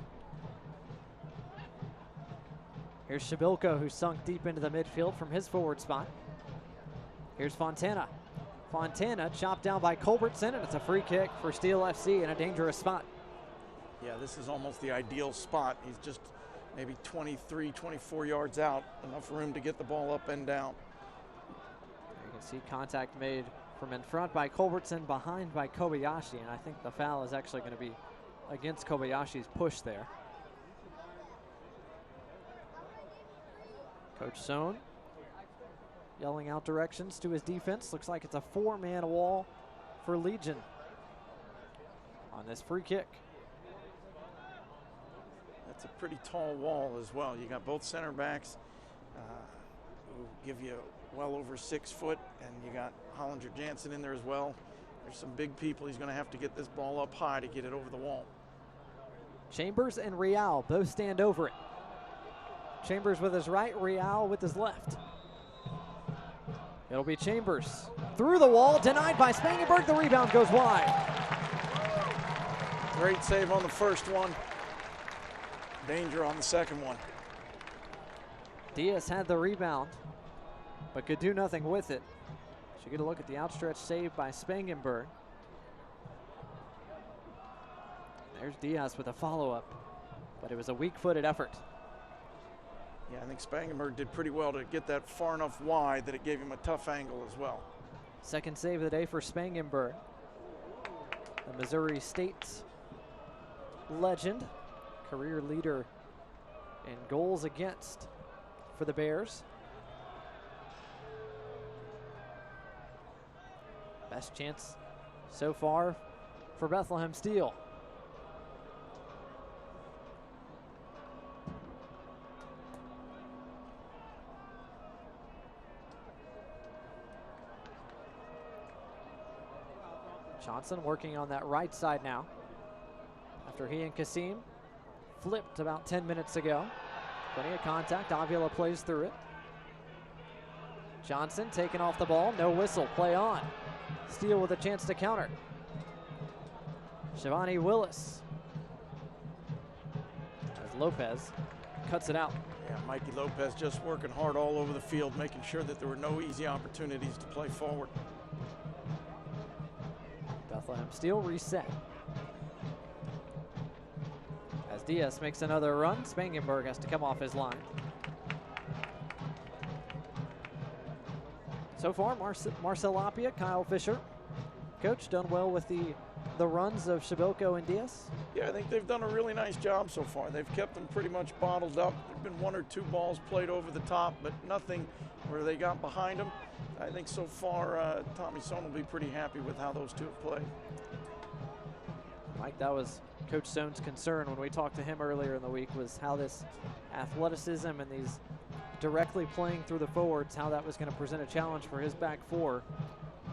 Here's Shabilko, who sunk deep into the midfield from his forward spot. Here's Fontana. Fontana chopped down by Culbertson, and it's a free kick for Steel FC in a dangerous spot. Yeah, this is almost the ideal spot. He's just maybe 23, 24 yards out. Enough room to get the ball up and down. You can see contact made from in front by Culbertson, behind by Kobayashi, and I think the foul is actually going to be against Kobayashi's push there. Coach Sohn yelling out directions to his defense. Looks like it's a 4-man wall for Legion on this free kick. That's a pretty tall wall as well. You got both center backs who give you well over 6 foot, and you got Hollinger Jansen in there as well. There's some big people. He's going to have to get this ball up high to get it over the wall. Chambers and Real both stand over it. Chambers with his right, Real with his left. It'll be Chambers. Through the wall, denied by Spangenberg. The rebound goes wide. Great save on the first one. Danger on the second one. Diaz had the rebound, but could do nothing with it. Should get a look at the outstretched save by Spangenberg. There's Diaz with a follow-up, but it was a weak-footed effort. Yeah, I think Spangenberg did pretty well to get that far enough wide that it gave him a tough angle as well. Second save of the day for Spangenberg. The Missouri State legend, career leader in goals against for the Bears. Best chance so far for Bethlehem Steel. Johnson working on that right side now after he and Kasim flipped about 10 minutes ago. Plenty of contact. Avila plays through it. Johnson taking off the ball. No whistle. Play on. Steele with a chance to counter. Shivani Willis. As Lopez cuts it out. Yeah, Mikey Lopez just working hard all over the field, making sure that there were no easy opportunities to play forward. Bethlehem Steel reset. As Diaz makes another run, Spangenberg has to come off his line. So far, Marcel Apia, Kyle Fisher. Coach, done well with the runs of Shabilko and Diaz? Yeah, I think they've done a really nice job so far. They've kept them pretty much bottled up. There've been one or two balls played over the top, but nothing where they got behind them. I think so far, Tommy Sohn will be pretty happy with how those two have played. Mike, that was Coach Sohn's concern when we talked to him earlier in the week, was how this athleticism and these directly playing through the forwards, how that was going to present a challenge for his back four,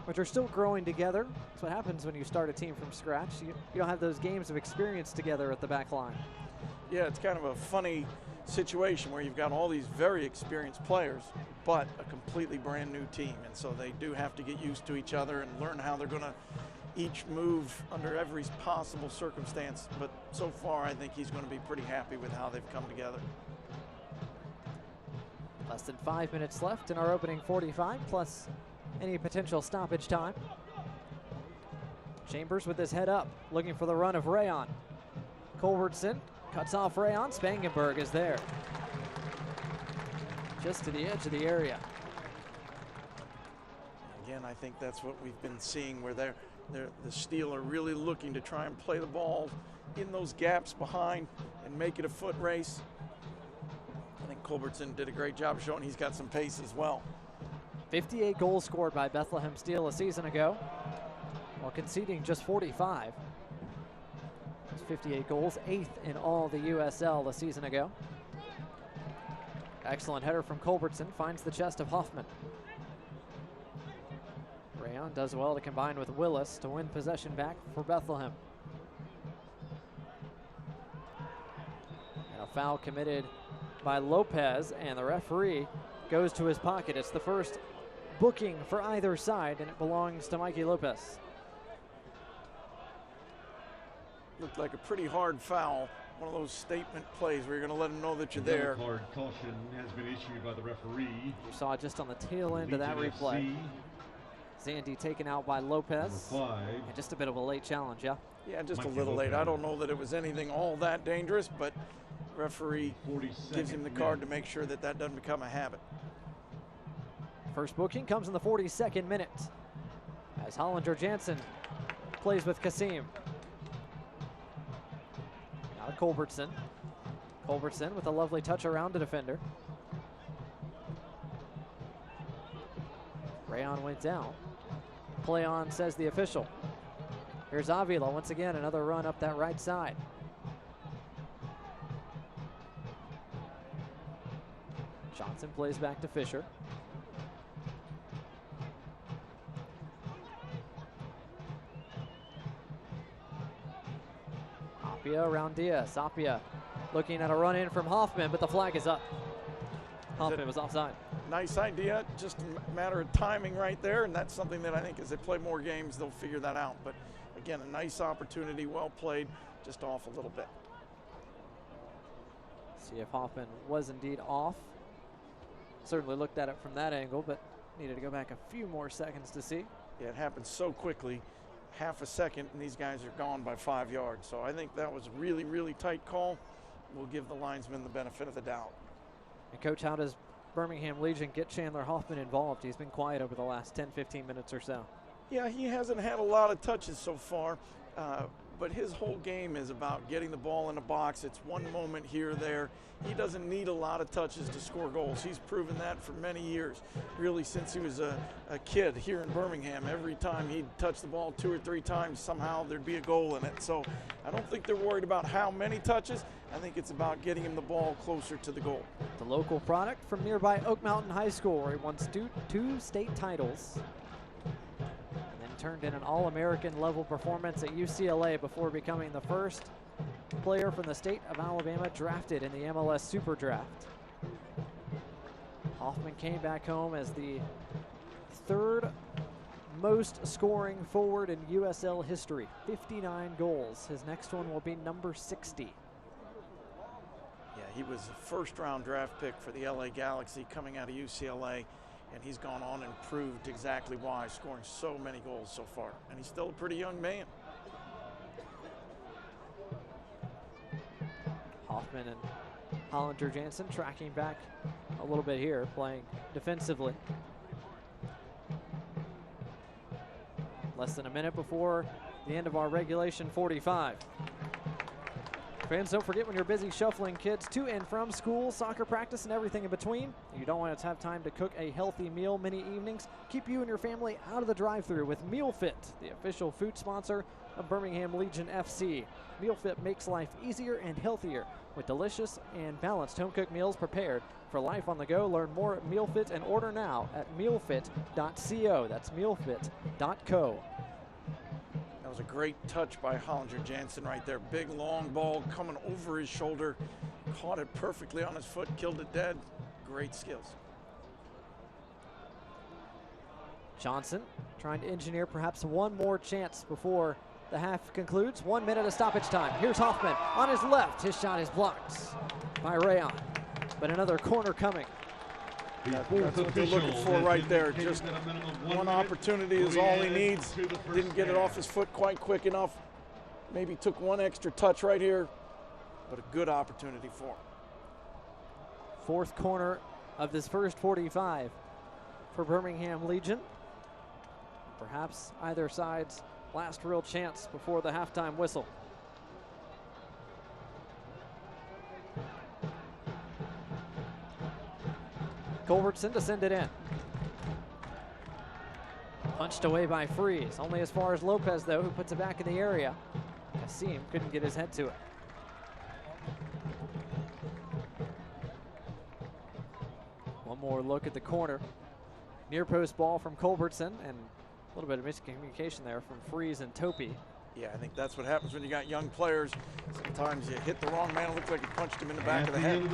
which are still growing together. That's what happens when you start a team from scratch. You don't have those games of experience together at the back line. Yeah, it's kind of a funny situation where you've got all these very experienced players, but a completely brand new team. And so they do have to get used to each other and learn how they're going to each move under every possible circumstance. But so far, I think he's going to be pretty happy with how they've come together. Less than 5 minutes left in our opening 45, plus any potential stoppage time. Chambers with his head up, looking for the run of Rayon. Culbertson cuts off Rayon. Spangenberg is there. Just to the edge of the area. Again, I think that's what we've been seeing, where the Steel are really looking to try and play the ball in those gaps behind and make it a foot race. I think Culbertson did a great job showing he's got some pace as well. 58 goals scored by Bethlehem Steel a season ago, while conceding just 45. That's 58 goals, 8th in all the USL a season ago. Excellent header from Culbertson, finds the chest of Hoffman. Rayon does well to combine with Willis to win possession back for Bethlehem. And a foul committed by Lopez, and the referee goes to his pocket. It's the first booking for either side, and it belongs to Mikey Lopez. Looked like a pretty hard foul. One of those statement plays where you're going to let them know that you're there. Card caution has been issued by the referee. You saw just on the tail end of that replay. Zandy taken out by Lopez. And just a bit of a late challenge, yeah? Yeah, just a little late. I don't know that it was anything all that dangerous, but referee gives him the card to make sure that that doesn't become a habit. First booking comes in the 42nd minute as Hollinger Jansen plays with Kasim. Now to Culbertson. Culbertson with a lovely touch around the defender. Rayon went down. Play on, says the official. Here's Avila once again, another run up that right side. Johnson plays back to Fisher. Apia around Diaz. Apia looking at a run in from Hoffman, but the flag is up. Hoffman was offside. Nice idea, just a matter of timing right there, and that's something that I think as they play more games, they'll figure that out. But again, a nice opportunity, well played, just off a little bit. See if Hoffman was indeed off. Certainly looked at it from that angle, but needed to go back a few more seconds to see. Yeah, it happened so quickly, half a second, and these guys are gone by 5 yards. So I think that was a really, really tight call. We'll give the linesman the benefit of the doubt. And Coach, how does Birmingham Legion get Chandler Hoffman involved? He's been quiet over the last 10-15 minutes or so. Yeah, he hasn't had a lot of touches so far, but his whole game is about getting the ball in the box. It's one moment here or there. He doesn't need a lot of touches to score goals. He's proven that for many years, really since he was a kid here in Birmingham. Every time he'd touch the ball 2 or 3 times, somehow there'd be a goal in it. So I don't think they're worried about how many touches. I think it's about getting him the ball closer to the goal. The local product from nearby Oak Mountain High School, where he won 2 state titles. And then turned in an All-American level performance at UCLA before becoming the first player from the state of Alabama drafted in the MLS Super Draft. Hoffman came back home as the 3rd most scoring forward in USL history, 59 goals. His next one will be number 60. Yeah, he was a first-round draft pick for the LA Galaxy coming out of UCLA, and he's gone on and proved exactly why, scoring so many goals so far. And he's still a pretty young man. Hoffman and Hollinger Jansen tracking back a little bit here, playing defensively. Less than a minute before the end of our regulation 45. Fans, don't forget when you're busy shuffling kids to and from school, soccer practice, and everything in between, you don't want to have time to cook a healthy meal many evenings. Keep you and your family out of the drive-thru with Meal Fit, the official food sponsor of Birmingham Legion FC. Meal Fit makes life easier and healthier with delicious and balanced home-cooked meals prepared for life on the go. Learn more at Meal Fit and order now at mealfit.co. That's mealfit.co. That was a great touch by Hollinger Jansen right there. Big, long ball coming over his shoulder. Caught it perfectly on his foot, killed it dead. Great skills. Johnson trying to engineer perhaps one more chance before the half concludes. 1 minute of stoppage time. Here's Hoffman on his left. His shot is blocked by Rayon, but another corner coming. That's what they're looking for right there. Just one opportunity is all he needs. Didn't get it off his foot quite quick enough. Maybe took one extra touch right here, but a good opportunity for him. 4th corner of this first 45 for Birmingham Legion. Perhaps either side's last real chance before the halftime whistle. Culbertson to send it in. Punched away by Freeze. Only as far as Lopez, though, who puts it back in the area. Kassim couldn't get his head to it. One more look at the corner. Near post ball from Culbertson, and a little bit of miscommunication there from Freeze and Topi. Yeah, I think that's what happens when you got young players. Sometimes you hit the wrong man. It looks like you punched him in the back of the head.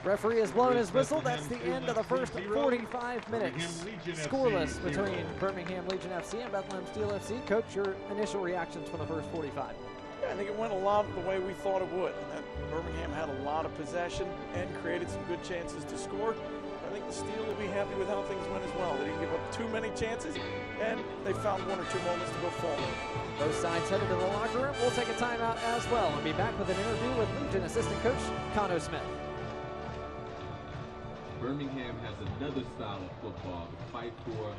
Referee has blown his whistle. That's the end of the first 45 minutes. Scoreless between Birmingham Legion FC and Bethlehem Steel FC. Coach, your initial reactions from the first 45? Yeah, I think it went a lot the way we thought it would. And that Birmingham had a lot of possession and created some good chances to score. I think the Steel will be happy with how things went as well. They didn't give up too many chances, and they found 1 or 2 moments to go forward. Both sides headed to the locker room. We'll take a timeout as well and be back with an interview with Legion assistant coach Cano Smith. Birmingham has another style of football to fight for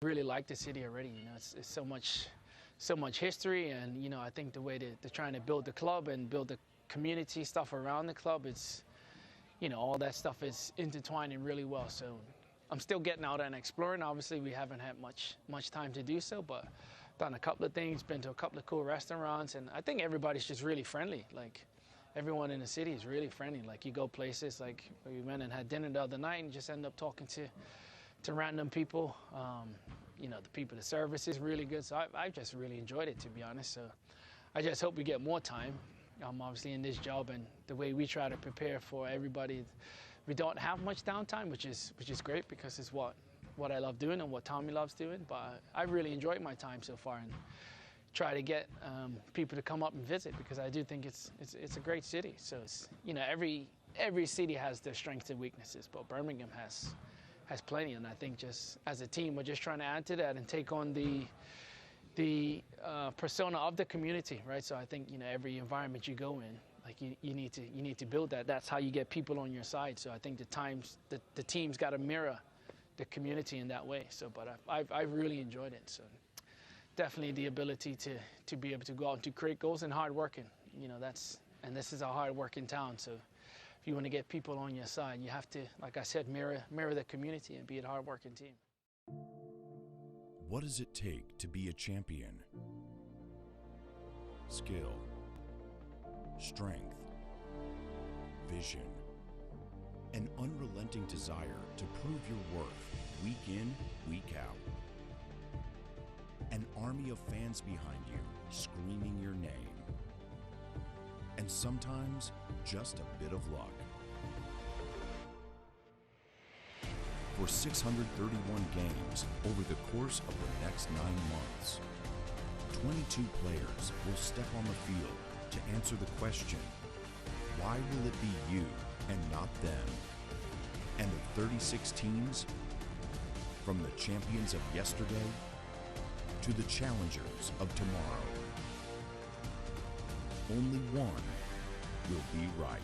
Really like the city already. You know, it's so much history, and you know, I think the way they're trying to build the club and build the community stuff around the club, it's, you know, all that stuff is intertwining really well. So I'm still getting out and exploring. Obviously, we haven't had much time to do so, but done a couple of things, been to a couple of cool restaurants, and I think everybody's just really friendly. Like, everyone in the city is really friendly. Like, you go places, like we went and had dinner the other night and just end up talking to random people. You know, the service is really good, so I just really enjoyed it, to be honest. So I just hope we get more time. Obviously in this job and the way we try to prepare for everybody, we don't have much downtime, which is great, because it's what I love doing and what Tommy loves doing. But I really enjoyed my time so far, and try to get people to come up and visit, because I do think it's a great city. So it's, you know, every city has their strengths and weaknesses, but Birmingham has plenty, and I think just as a team we're just trying to add to that and take on the persona of the community, right? So I think, you know, every environment you go in, like you need to build that. That's how you get people on your side. So I think the team's got to mirror the community in that way. So, but I've really enjoyed it. So definitely the ability to be able to go out and to create goals and hard working. You know, and this is a hard working town. So if you want to get people on your side, you have to, like I said, mirror the community and be a hard-working team. What does it take to be a champion? Skill, strength, vision, an unrelenting desire to prove your worth week in, week out. An army of fans behind you screaming your name. And sometimes just a bit of luck. For 631 games over the course of the next 9 months, 22 players will step on the field to answer the question, why will it be you and not them? And the 36 teams, from the champions of yesterday to the challengers of tomorrow, only one will be right.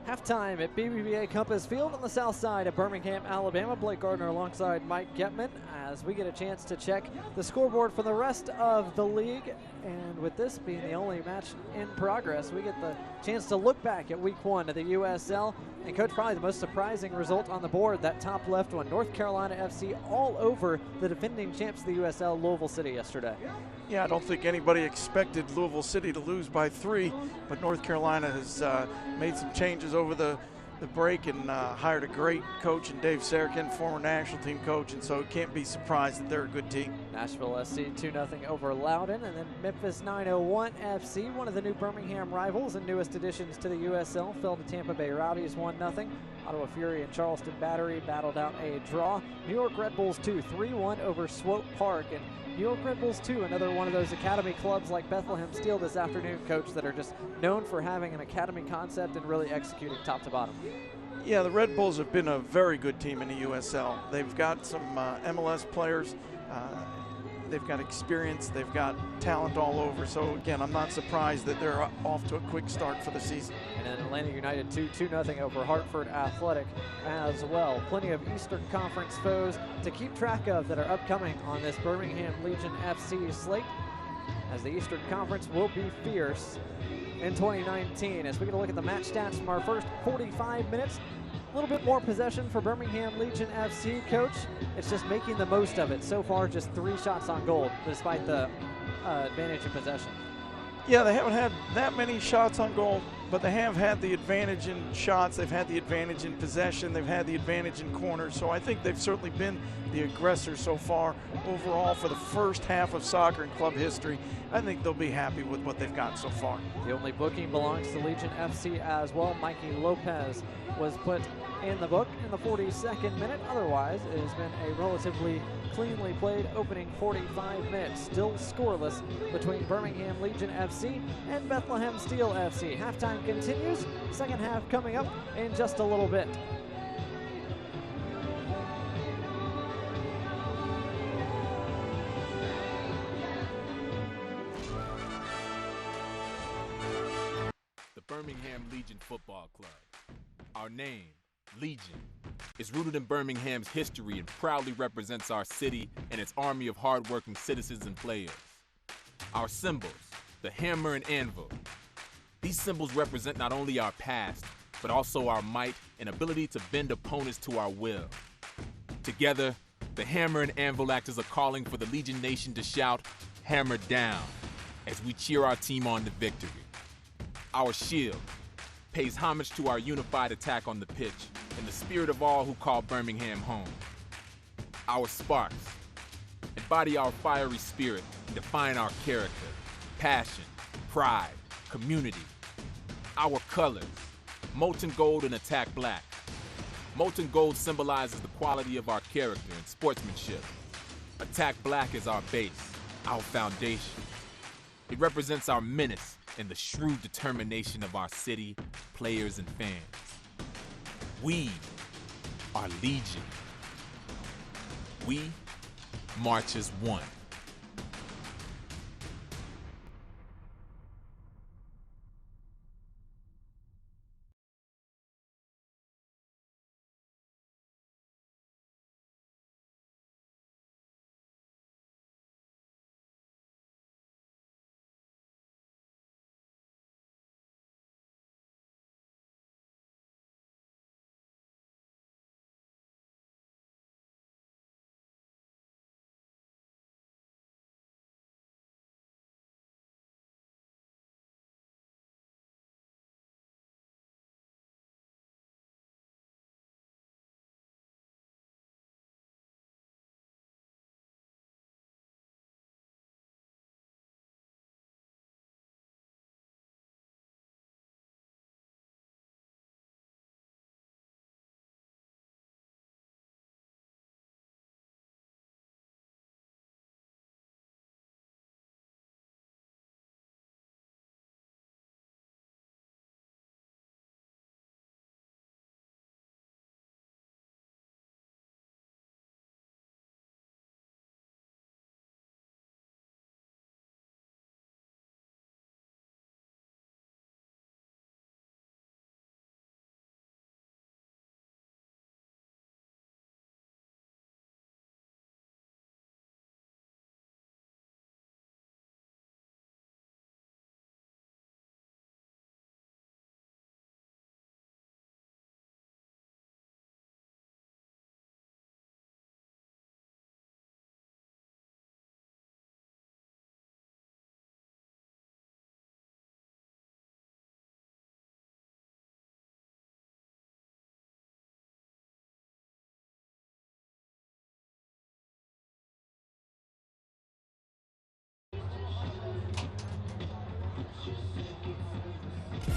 Halftime at BBVA Compass Field on the south side of Birmingham, Alabama. Blake Gardner alongside Mike Getman as we get a chance to check the scoreboard for the rest of the league. And with this being the only match in progress, we get the chance to look back at week 1 of the USL. And Coach, probably the most surprising result on the board, that top left one, North Carolina FC all over the defending champs of the USL, Louisville City, yesterday. Yeah, I don't think anybody expected Louisville City to lose by 3, but North Carolina has made some changes over the break and hired a great coach in Dave Serikin, former national team coach, and so can't be surprised that they're a good team. Nashville SC 2-0 over Loudoun, and then Memphis 901 FC, one of the new Birmingham rivals and newest additions to the USL, fell to Tampa Bay Rowdies 1-0. Ottawa Fury and Charleston Battery battled out a draw. New York Red Bulls 2, 3-1 over Swope Park. And New York Red Bulls 2, another one of those academy clubs like Bethlehem Steel this afternoon, Coach, that are just known for having an academy concept and really executing top to bottom. Yeah, the Red Bulls have been a very good team in the USL. They've got some MLS players. They've got experience. They've got talent all over. So, again, I'm not surprised that they're off to a quick start for the season. And then Atlanta United 2-0 over Hartford Athletic as well. Plenty of Eastern Conference foes to keep track of that are upcoming on this Birmingham Legion FC slate, as the Eastern Conference will be fierce in 2019. As we get a look at the match stats from our first 45 minutes, a little bit more possession for Birmingham Legion FC, Coach. It's just making the most of it. So far, just 3 shots on goal, despite the advantage in possession. Yeah, they haven't had that many shots on goal, but they have had the advantage in shots. They've had the advantage in possession. They've had the advantage in corners. So I think they've certainly been the aggressor so far overall for the first half of soccer in club history. I think they'll be happy with what they've got so far. The only booking belongs to Legion FC as well. Mikey Lopez was put in the book in the 42nd minute. Otherwise, it has been a relatively cleanly played opening 45 minutes. Still scoreless between Birmingham Legion FC and Bethlehem Steel FC. Halftime continues. Second half coming up in just a little bit. Birmingham Legion Football Club. Our name, Legion, is rooted in Birmingham's history and proudly represents our city and its army of hardworking citizens and players. Our symbols, the hammer and anvil. These symbols represent not only our past, but also our might and ability to bend opponents to our will. Together, the hammer and anvil act as a calling for the Legion Nation to shout, "Hammer down," as we cheer our team on to victory. Our shield pays homage to our unified attack on the pitch and the spirit of all who call Birmingham home. Our sparks embody our fiery spirit and define our character, passion, pride, community. Our colors, molten gold and attack black. Molten gold symbolizes the quality of our character and sportsmanship. Attack black is our base, our foundation. It represents our menace and the shrewd determination of our city, players, and fans. We are Legion. We march as one.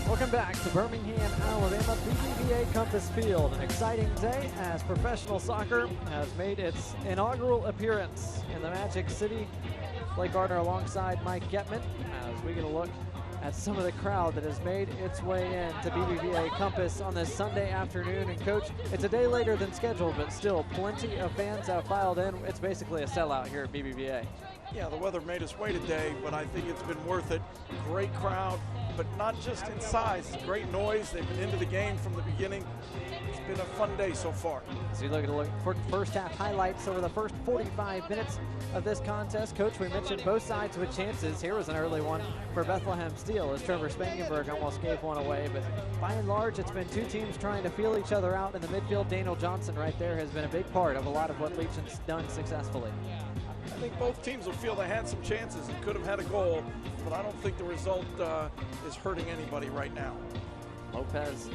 Welcome back to Birmingham, Alabama, BBVA Compass Field. An exciting day as professional soccer has made its inaugural appearance in the Magic City. Blake Gardner alongside Mike Getman as we get a look at some of the crowd that has made its way in to BBVA Compass on this Sunday afternoon. And Coach, it's a day later than scheduled, but still plenty of fans have filed in. It's basically a sellout here at BBVA. Yeah, the weather made us wait a day, but I think it's been worth it. Great crowd, but not just in size. Great noise. They've been into the game from the beginning. It's been a fun day so far. So you look for first half highlights over the first 45 minutes of this contest. Coach, we mentioned both sides with chances. Here was an early one for Bethlehem Steel as Trevor Spangenberg almost gave one away. But by and large, it's been two teams trying to feel each other out in the midfield. Daniel Johnson right there has been a big part of a lot of what Legion's done successfully. I think both teams will feel they had some chances and could have had a goal, but I don't think the result is hurting anybody right now. Lopez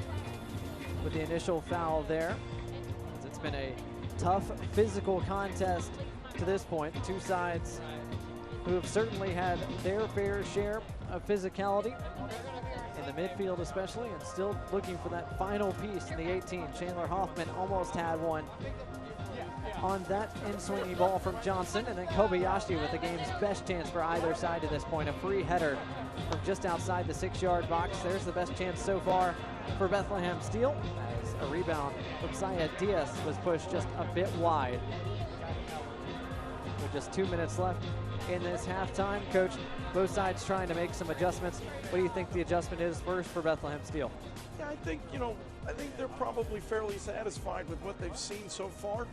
with the initial foul there. It's been a tough physical contest to this point. Two sides who have certainly had their fair share of physicality in the midfield especially, and still looking for that final piece in the 18. Chandler Hoffman almost had one on that in-swinging ball from Johnson, and then Kobayashi with the game's best chance for either side to this point. A free header from just outside the 6-yard box. There's the best chance so far for Bethlehem Steel. As a rebound from Syed Diaz was pushed just a bit wide. With just 2 minutes left in this halftime, Coach, both sides trying to make some adjustments. What do you think the adjustment is first for Bethlehem Steel? Yeah, I think they're probably fairly satisfied with what they've seen so far.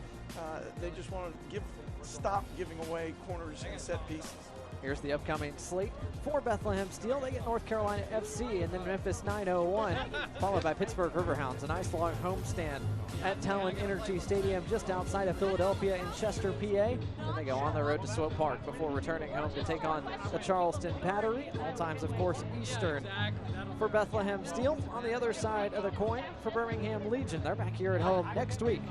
They just want to stop giving away corners and set pieces. Here's the upcoming slate for Bethlehem Steel. They get North Carolina FC and then Memphis 901, followed by Pittsburgh Riverhounds. A nice long homestand at Talon Energy Stadium just outside of Philadelphia in Chester, PA. Then they go on the road to Swope Park before returning home to take on the Charleston Battery. All times, of course, Eastern for Bethlehem Steel. On the other side of the coin for Birmingham Legion. They're back here at home next week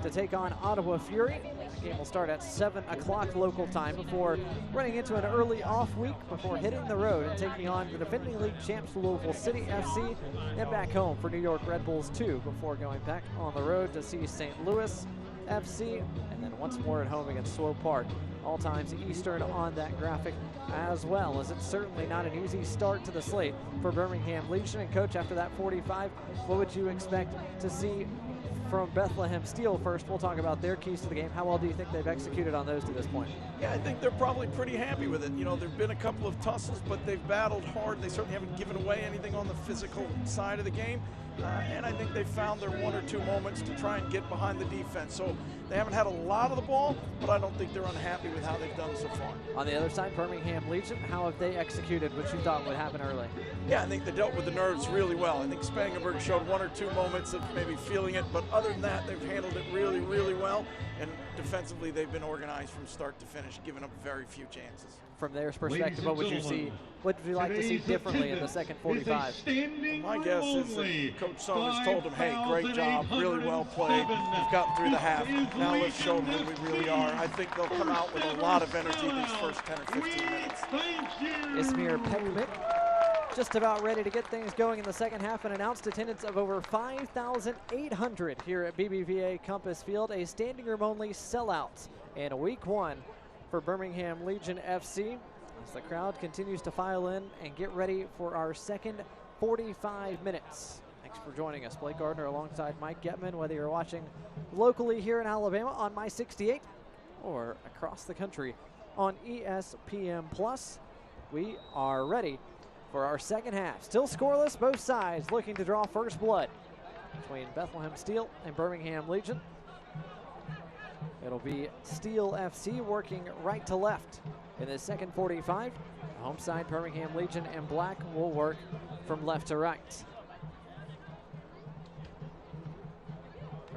to take on Ottawa Fury. The game will start at 7 o'clock local time before running into an early off week before hitting the road and taking on the defending league champs Louisville City FC and back home for New York Red Bulls 2 before going back on the road to see St. Louis FC and then once more at home against Swope Park. All times Eastern on that graphic as well, as it's certainly not an easy start to the slate for Birmingham Legion. And Coach, after that 45, what would you expect to see from Bethlehem Steel first? We'll talk about their keys to the game. How well do you think they've executed on those to this point? Yeah, I think they're probably pretty happy with it. You know, there've been a couple of tussles, but they've battled hard. They certainly haven't given away anything on the physical side of the game. And I think they found their one or two moments to try and get behind the defense. So they haven't had a lot of the ball, but I don't think they're unhappy with how they've done so far. On the other side, Birmingham Legion, how have they executed what you thought would happen early? Yeah, I think they dealt with the nerves really well. I think Spangenberg showed one or two moments of maybe feeling it, but other than that, they've handled it really, really well. And defensively, they've been organized from start to finish, giving up very few chances. From their perspective, what would you see? What would you like to see differently in the second 45? My guess is that Coach Somers told them, hey, great job, really well played. You've gotten through the half. Now let's show them who we really are. I think they'll come out with a lot of energy these first 10 or 15 minutes. Ismir Pekmik just about ready to get things going in the second half. An announced attendance of over 5,800 here at BBVA Compass Field. A standing room only sellout in week one for Birmingham Legion FC as the crowd continues to file in and get ready for our second 45 minutes. Thanks for joining us. Blake Gardner alongside Mike Getman, whether you're watching locally here in Alabama on My 68 or across the country on ESPN Plus. We are ready for our second half. Still scoreless, both sides looking to draw first blood between Bethlehem Steel and Birmingham Legion. It'll be Steel FC working right to left in the second 45. Home side, Birmingham Legion and Black will work from left to right.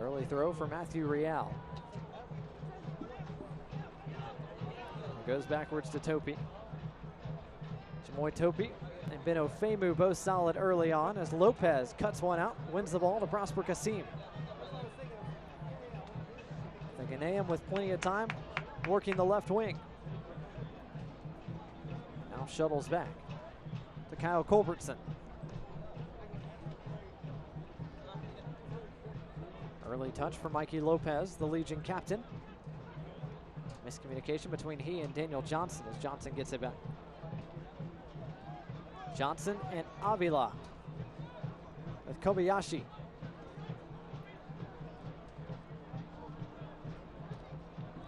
Early throw for Matthew Real. Goes backwards to Topi. Jamoy Topi and Beno Femu both solid early on as Lopez cuts one out, wins the ball to Prosper Kasim. The Ghanaian with plenty of time, working the left wing. Now shuttles back to Kyle Culbertson. Early touch for Mikey Lopez, the Legion captain. Miscommunication between he and Daniel Johnson as Johnson gets it back. Johnson and Avila with Kobayashi.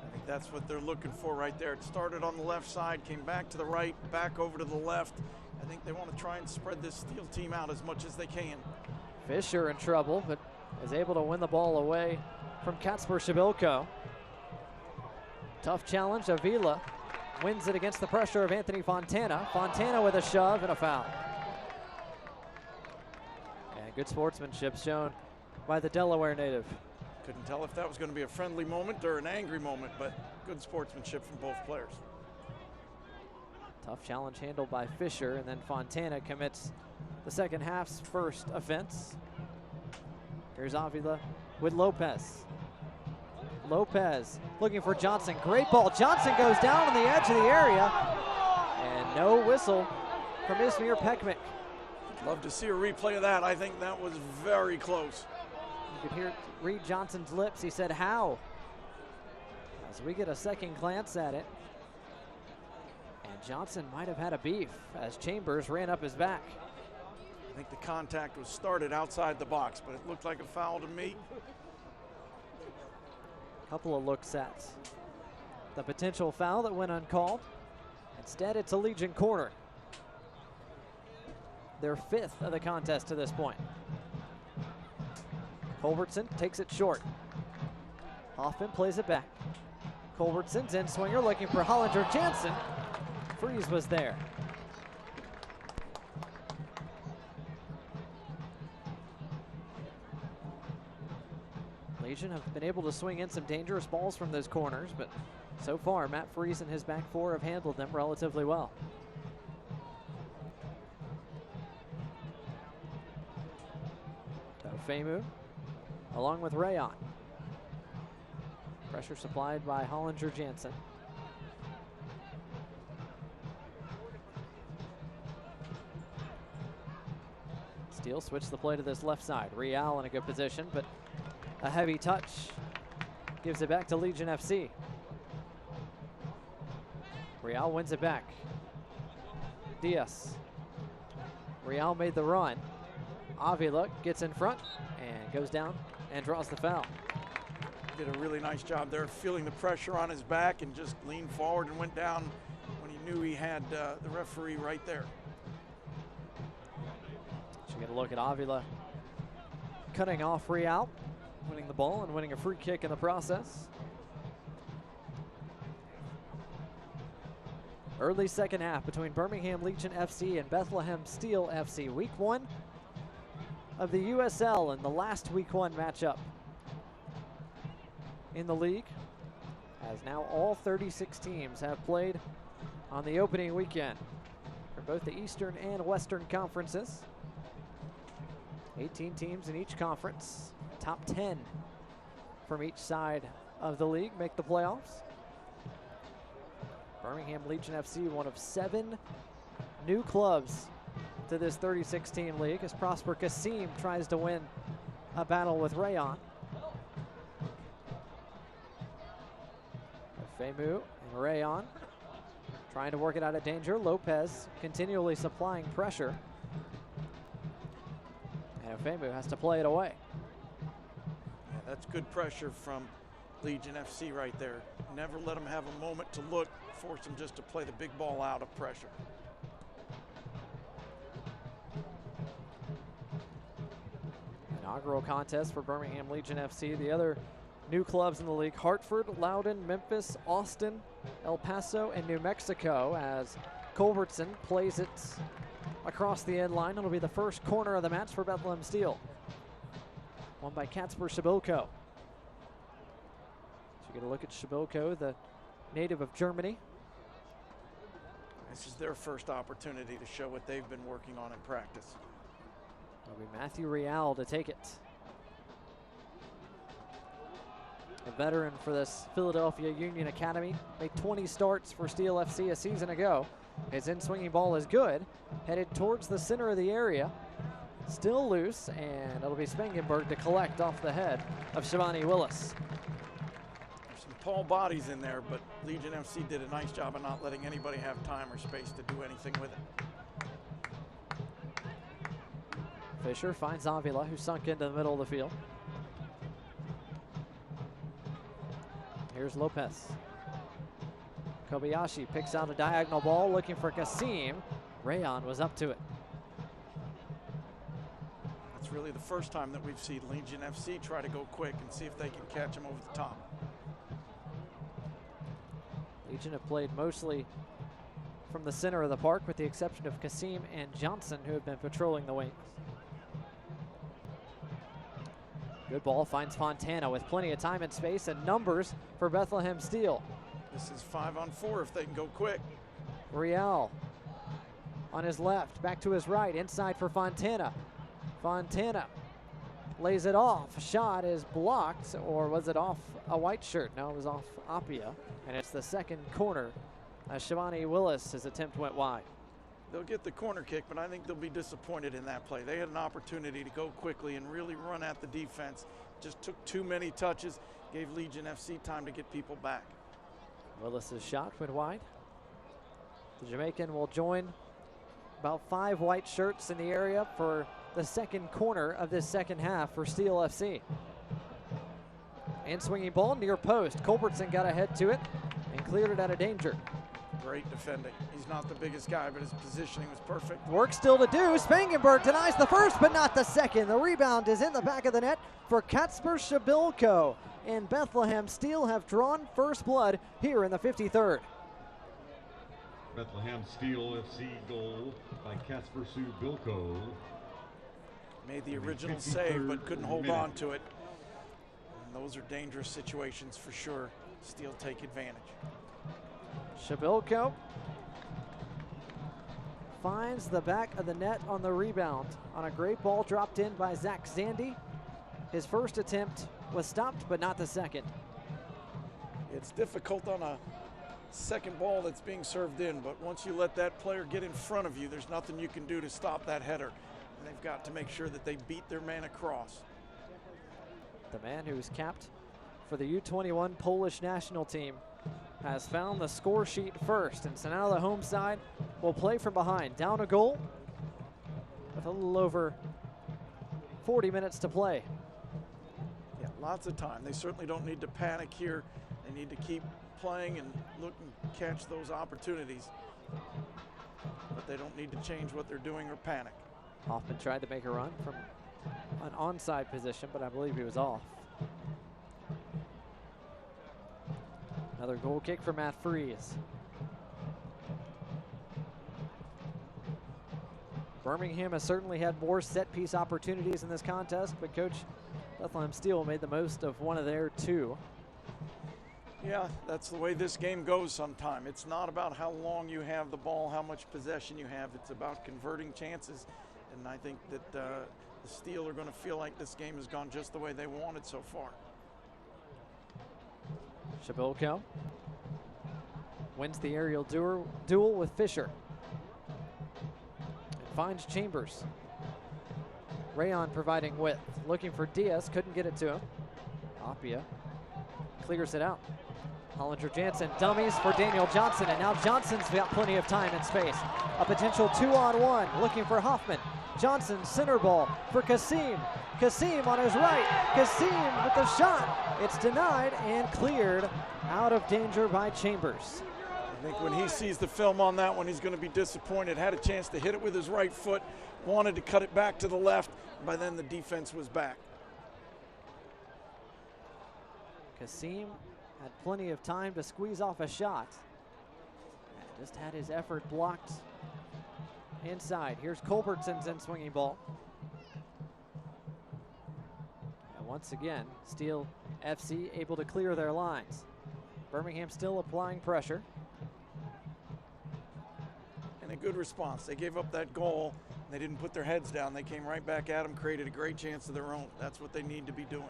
I think that's what they're looking for right there. It started on the left side, came back to the right, back over to the left. I think they want to try and spread this Steel team out as much as they can. Fisher in trouble, but is able to win the ball away from Kacper Shabilko. Tough challenge. Avila wins it against the pressure of Anthony Fontana. Fontana with a shove and a foul. And good sportsmanship shown by the Delaware native. Couldn't tell if that was going to be a friendly moment or an angry moment, but good sportsmanship from both players. Tough challenge handled by Fisher, and then Fontana commits the second half's first offense. Here's Avila with Lopez. Lopez looking for Johnson. Great ball. Johnson goes down on the edge of the area, and no whistle from Ismir Pekmik. Love to see a replay of that. I think that was very close. You could read Johnson's lips. He said, "How?" As we get a second glance at it, and Johnson might have had a beef as Chambers ran up his back. I think the contact was started outside the box, but it looked like a foul to me. Couple of looks at the potential foul that went uncalled. Instead, it's a Legion corner. Their fifth of the contest to this point. Culbertson takes it short. Hoffman plays it back. Culbertson's in swinger looking for Hollinger Jansen. Freeze was there. Legion have been able to swing in some dangerous balls from those corners, but so far Matt Freeze and his back four have handled them relatively well. Femu along with Rayon. Pressure supplied by Hollinger Jansen. Steele switched the play to this left side. Real in a good position, but a heavy touch gives it back to Legion FC. Real wins it back. Diaz. Real made the run. Avila gets in front and goes down and draws the foul. Did a really nice job there, feeling the pressure on his back, and just leaned forward and went down when he knew he had the referee right there. Should get a look at Avila cutting off Real, winning the ball and winning a free kick in the process. Early second half between Birmingham Legion FC and Bethlehem Steel FC. Week 1 of the USL and the last week 1 matchup in the league, as now all 36 teams have played on the opening weekend for both the Eastern and Western conferences. 18 teams in each conference. Top 10 from each side of the league make the playoffs. Birmingham Legion FC, one of 7 new clubs to this 36-team league, as Prosper Kasim tries to win a battle with Rayon. Femu and Rayon trying to work it out of danger. Lopez continually supplying pressure. And Femu has to play it away. Yeah, that's good pressure from Legion FC right there. Never let them have a moment to look, force them just to play the big ball out of pressure. Inaugural contest for Birmingham Legion FC. The other new clubs in the league: Hartford, Loudoun, Memphis, Austin, El Paso, and New Mexico, as Culbertson plays it across the end line. It'll be the first corner of the match for Bethlehem Steel. Won by Kacper Shabilko. So you get a look at Shabilko, the native of Germany. This is their first opportunity to show what they've been working on in practice. It'll be Matthew Real to take it. A veteran for this Philadelphia Union Academy. Made 20 starts for Steel FC a season ago. His in-swinging ball is good. Headed towards the center of the area. Still loose, and it'll be Spangenberg to collect off the head of Shivani Willis. There's some tall bodies in there, but Legion FC did a nice job of not letting anybody have time or space to do anything with it. Fisher finds Avila, who sunk into the middle of the field. Here's Lopez. Kobayashi picks out a diagonal ball looking for Kasim. Rayon was up to it. It's really the first time that we've seen Legion FC try to go quick and see if they can catch him over the top. Legion have played mostly from the center of the park with the exception of Kasim and Johnson, who have been patrolling the wings. Good ball finds Fontana with plenty of time and space and numbers for Bethlehem Steel. This is 5-on-4 if they can go quick. Real on his left, back to his right, inside for Fontana. Fontana lays it off. Shot is blocked, or was it off a white shirt? No, it was off Appia, and it's the second corner as Shivani Willis' attempt went wide. They'll get the corner kick, but I think they'll be disappointed in that play. They had an opportunity to go quickly and really run at the defense. Just took too many touches, gave Legion FC time to get people back. Willis' shot went wide. The Jamaican will join about 5 white shirts in the area for the second corner of this second half for Steel FC. And swinging ball near post. Culbertson got ahead to it and cleared it out of danger. Great defending. He's not the biggest guy, but his positioning was perfect. Work still to do. Spangenberg denies the first, but not the second. The rebound is in the back of the net for Kacper Shabilko. And Bethlehem Steel have drawn first blood here in the 53rd. Bethlehem Steel FC goal by Kacper Shabilko. Made the original save, but couldn't hold on to it. And those are dangerous situations for sure. Steel take advantage. Shabilko finds the back of the net on the rebound on a great ball dropped in by Zach Zandy. His first attempt was stopped, but not the second. It's difficult on a second ball that's being served in, but once you let that player get in front of you, there's nothing you can do to stop that header. And they've got to make sure that they beat their man across. The man who's capped for the U21 Polish national team has found the score sheet first, and so now the home side will play from behind. Down a goal with a little over 40 minutes to play. Yeah, lots of time. They certainly don't need to panic here. They need to keep playing and look and catch those opportunities. But they don't need to change what they're doing or panic. Hoffman tried to make a run from an onside position, but I believe he was off. Another goal kick for Matt Freeze. Birmingham has certainly had more set-piece opportunities in this contest, but Coach Bethlehem Steel made the most of one of their 2. Yeah, that's the way this game goes sometime. It's not about how long you have the ball, how much possession you have. It's about converting chances. And I think that the Steel are going to feel like this game has gone just the way they wanted so far. Shabilko wins the aerial duel with Fisher. And finds Chambers. Rayon providing width. Looking for Diaz, couldn't get it to him. Appia clears it out. Hollinger Jansen dummies for Daniel Johnson, and now Johnson's got plenty of time and space. A potential 2-on-1, looking for Hoffman. Johnson center ball for Kasim. Kasim on his right. Kasim with the shot. It's denied and cleared out of danger by Chambers. I think when he sees the film on that one, he's going to be disappointed. Had a chance to hit it with his right foot, wanted to cut it back to the left. By then the defense was back. Kasim had plenty of time to squeeze off a shot. Just had his effort blocked inside. Here's Culbertson's in swinging ball. And once again, Steel FC able to clear their lines. Birmingham still applying pressure. And a good response. They gave up that goal. They didn't put their heads down. They came right back at them, created a great chance of their own. That's what they need to be doing.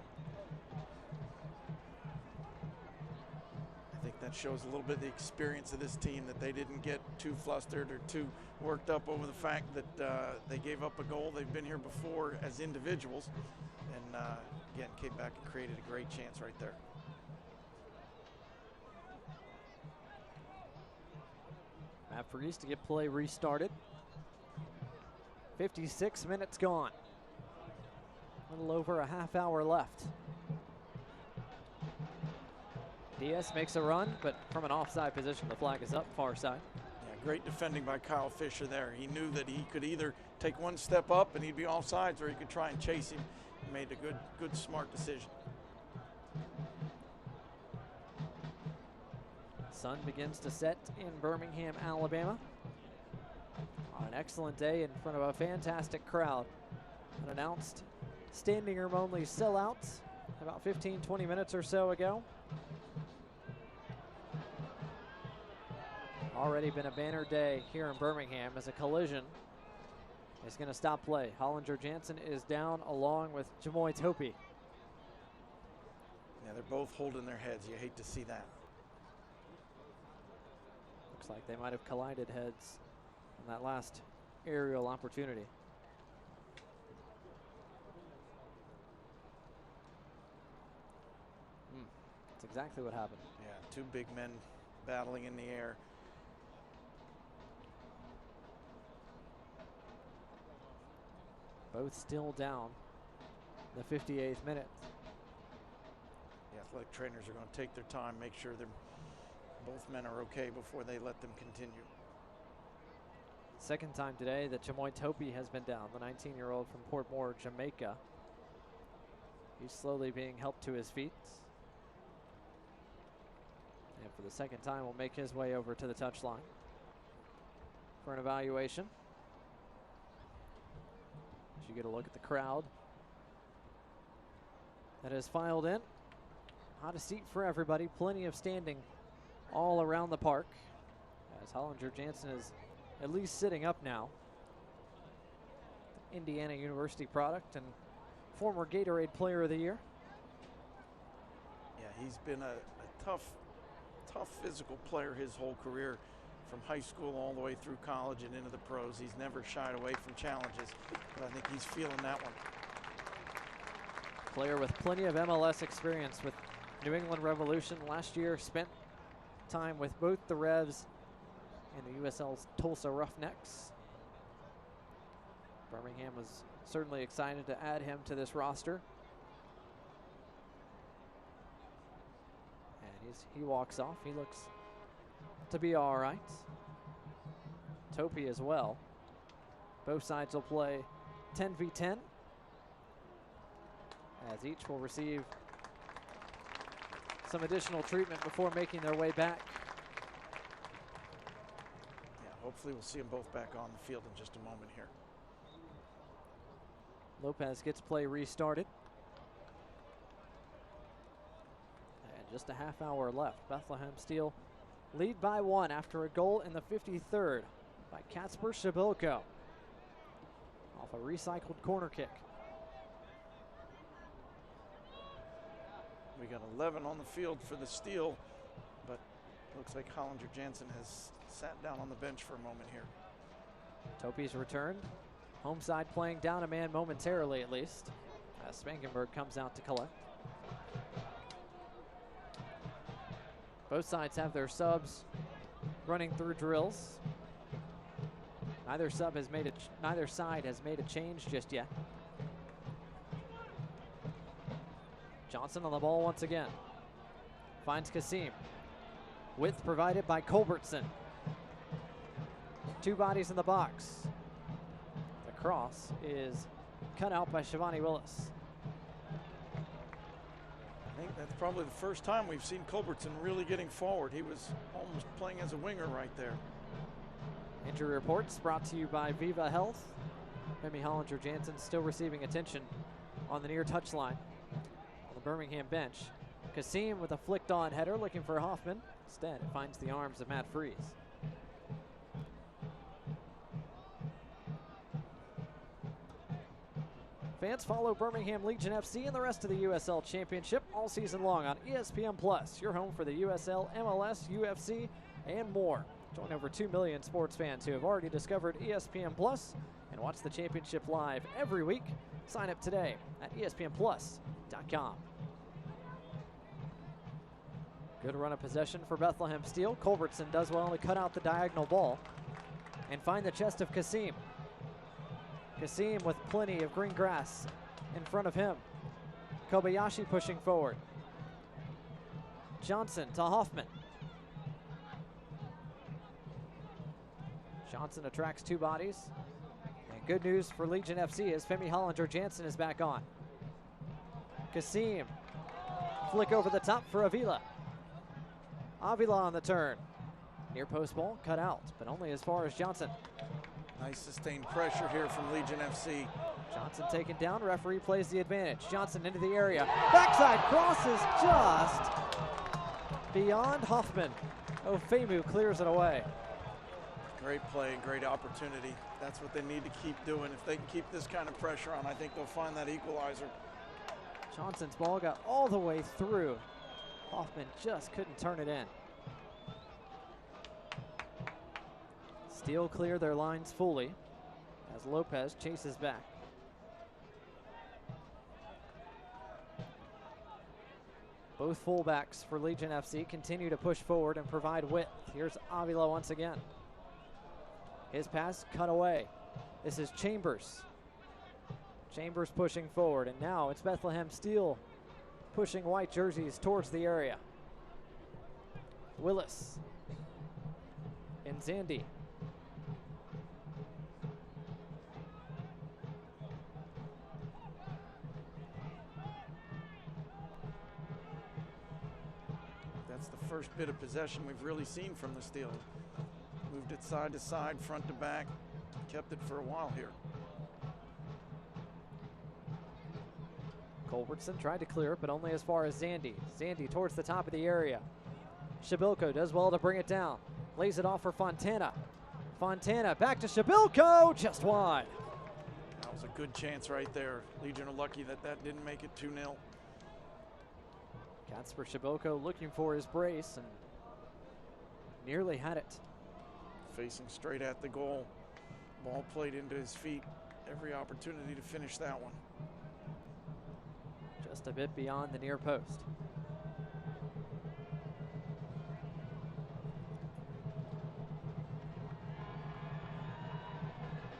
I think that shows a little bit of the experience of this team, that they didn't get too flustered or too worked up over the fact that they gave up a goal. They've been here before as individuals, and again, came back and created a great chance right there. Matt Freeze to get play restarted. 56 minutes gone. A little over a half hour left. Diaz makes a run, but from an offside position, the flag is up, far side. Yeah, great defending by Kyle Fisher there. He knew that he could either take one step up and he'd be offsides, or he could try and chase him. He made a good, smart decision. Sun begins to set in Birmingham, Alabama. On an excellent day in front of a fantastic crowd. Unannounced standing room only sellouts about 15-20 minutes or so ago. Already been a banner day here in Birmingham as a collision is going to stop play. Hollinger Jansen is down along with Jamoy Topi. Yeah, they're both holding their heads. You hate to see that. Looks like they might have collided heads on that last aerial opportunity. That's exactly what happened. Yeah, two big men battling in the air. Both still down the 58th minute. The athletic trainers are going to take their time, make sure both men are okay before they let them continue. Second time today that Jamoy Topi has been down, the 19-year-old from Port Moore, Jamaica. He's slowly being helped to his feet. And for the second time, will make his way over to the touchline for an evaluation. As you get a look at the crowd that has filed in. Not a seat for everybody, plenty of standing all around the park. As Hollinger Jansen is at least sitting up now. Indiana University product and former Gatorade Player of the Year. Yeah, he's been a tough physical player his whole career, from high school all the way through college and into the pros. He's never shied away from challenges, but I think he's feeling that one. Player with plenty of MLS experience with New England Revolution. Last year spent time with both the Revs and the USL's Tulsa Roughnecks. Birmingham was certainly excited to add him to this roster. And he walks off. He looks to be all right. Topi as well. Both sides will play 10v10, as each will receive some additional treatment before making their way back. Yeah, hopefully we'll see them both back on the field in just a moment here. Lopez gets play restarted. And just a half hour left. Bethlehem Steel lead by 1 after a goal in the 53rd by Kacper Shabilko off a recycled corner kick. We got 11 on the field for the Steel, but looks like Hollinger Jansen has sat down on the bench for a moment here. Topi's returned. Home side playing down a man momentarily at least, as Spangenberg comes out to collect. Both sides have their subs running through drills. Neither side has made a change just yet. Johnson on the ball once again. Finds Kasim. Width provided by Culbertson. Two bodies in the box. The cross is cut out by Shivani Willis. I think that's probably the first time we've seen Culbertson really getting forward. He was almost playing as a winger right there. Injury reports brought to you by Viva Health. Remy Hollinger Jansen still receiving attention on the near touchline on the Birmingham bench. Kasim with a flicked on header looking for Hoffman. Instead, it finds the arms of Matt Freese. Fans, follow Birmingham Legion FC and the rest of the USL Championship all season long on ESPN Plus, your home for the USL, MLS, UFC, and more. Join over 2 million sports fans who have already discovered ESPN Plus and watch the championship live every week. Sign up today at espnplus.com. Good run of possession for Bethlehem Steel. Culbertson does well to cut out the diagonal ball and find the chest of Kasim. Kasim with plenty of green grass in front of him. Kobayashi pushing forward. Johnson to Hoffman. Johnson attracts two bodies. And good news for Legion FC as Femi Hollinger-Jansen is back on. Kasim. Flick over the top for Avila. Avila on the turn. Near post ball cut out, but only as far as Johnson. Nice sustained pressure here from Legion FC. Johnson taken down, referee plays the advantage. Johnson into the area. Backside cross is just beyond Hoffman. Ofemu clears it away. Great play, great opportunity. That's what they need to keep doing. If they can keep this kind of pressure on, I think they'll find that equalizer. Johnson's ball got all the way through. Hoffman just couldn't turn it in. Steel clear their lines fully as Lopez chases back. Both fullbacks for Legion FC continue to push forward and provide width. Here's Avila once again. His pass cut away. This is Chambers. Chambers pushing forward, and now it's Bethlehem Steel pushing white jerseys towards the area. Willis and Zandy. That's the first bit of possession we've really seen from the Steel. Moved it side to side, front to back, kept it for a while here. Culbertson tried to clear it, but only as far as Zandy. Zandy towards the top of the area. Shabilko does well to bring it down. Lays it off for Fontana. Fontana back to Shabilko, just wide. That was a good chance right there. Legion are lucky that that didn't make it 2-0. Kacper Shabilko looking for his brace and nearly had it. Facing straight at the goal. Ball played into his feet. Every opportunity to finish that one. Just a bit beyond the near post.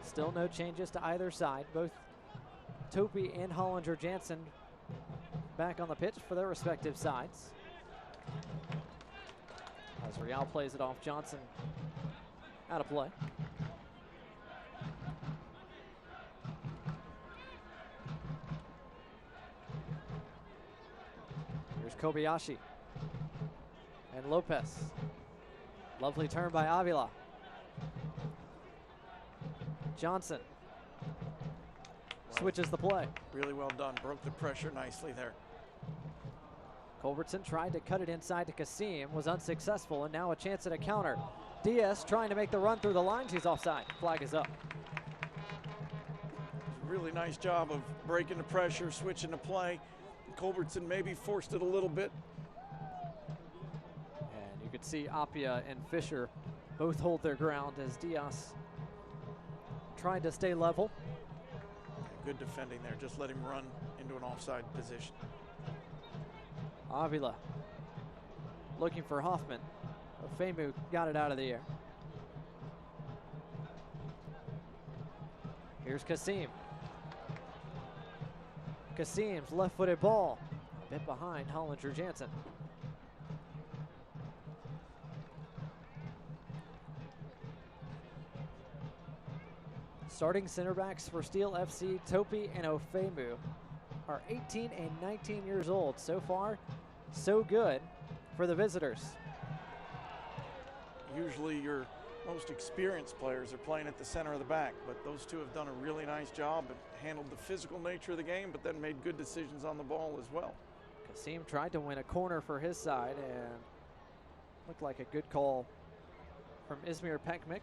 Still no changes to either side. Both Topi and Hollinger-Jansen back on the pitch for their respective sides. As Real plays it off Johnson, out of play. Here's Kobayashi and Lopez. Lovely turn by Avila. Johnson switches the play. Really well done. Broke the pressure nicely there. Culbertson tried to cut it inside to Kasim, was unsuccessful, and now a chance at a counter. Diaz trying to make the run through the lines. He's offside. Flag is up. Really nice job of breaking the pressure, switching the play. Culbertson maybe forced it a little bit. And you could see Apia and Fisher both hold their ground as Diaz tried to stay level. Good defending there. Just let him run into an offside position. Avila looking for Hoffman. Ofemu got it out of the air. Here's Kasim. Kasim's left-footed ball. A bit behind Hollinger-Jansen. Starting center backs for Steel FC, Topi and Ofemu, are 18 and 19 years old. So far, so good for the visitors. Usually your most experienced players are playing at the center of the back, but those two have done a really nice job and handled the physical nature of the game, but then made good decisions on the ball as well. Kasim tried to win a corner for his side and looked like a good call from Izmir Pekmik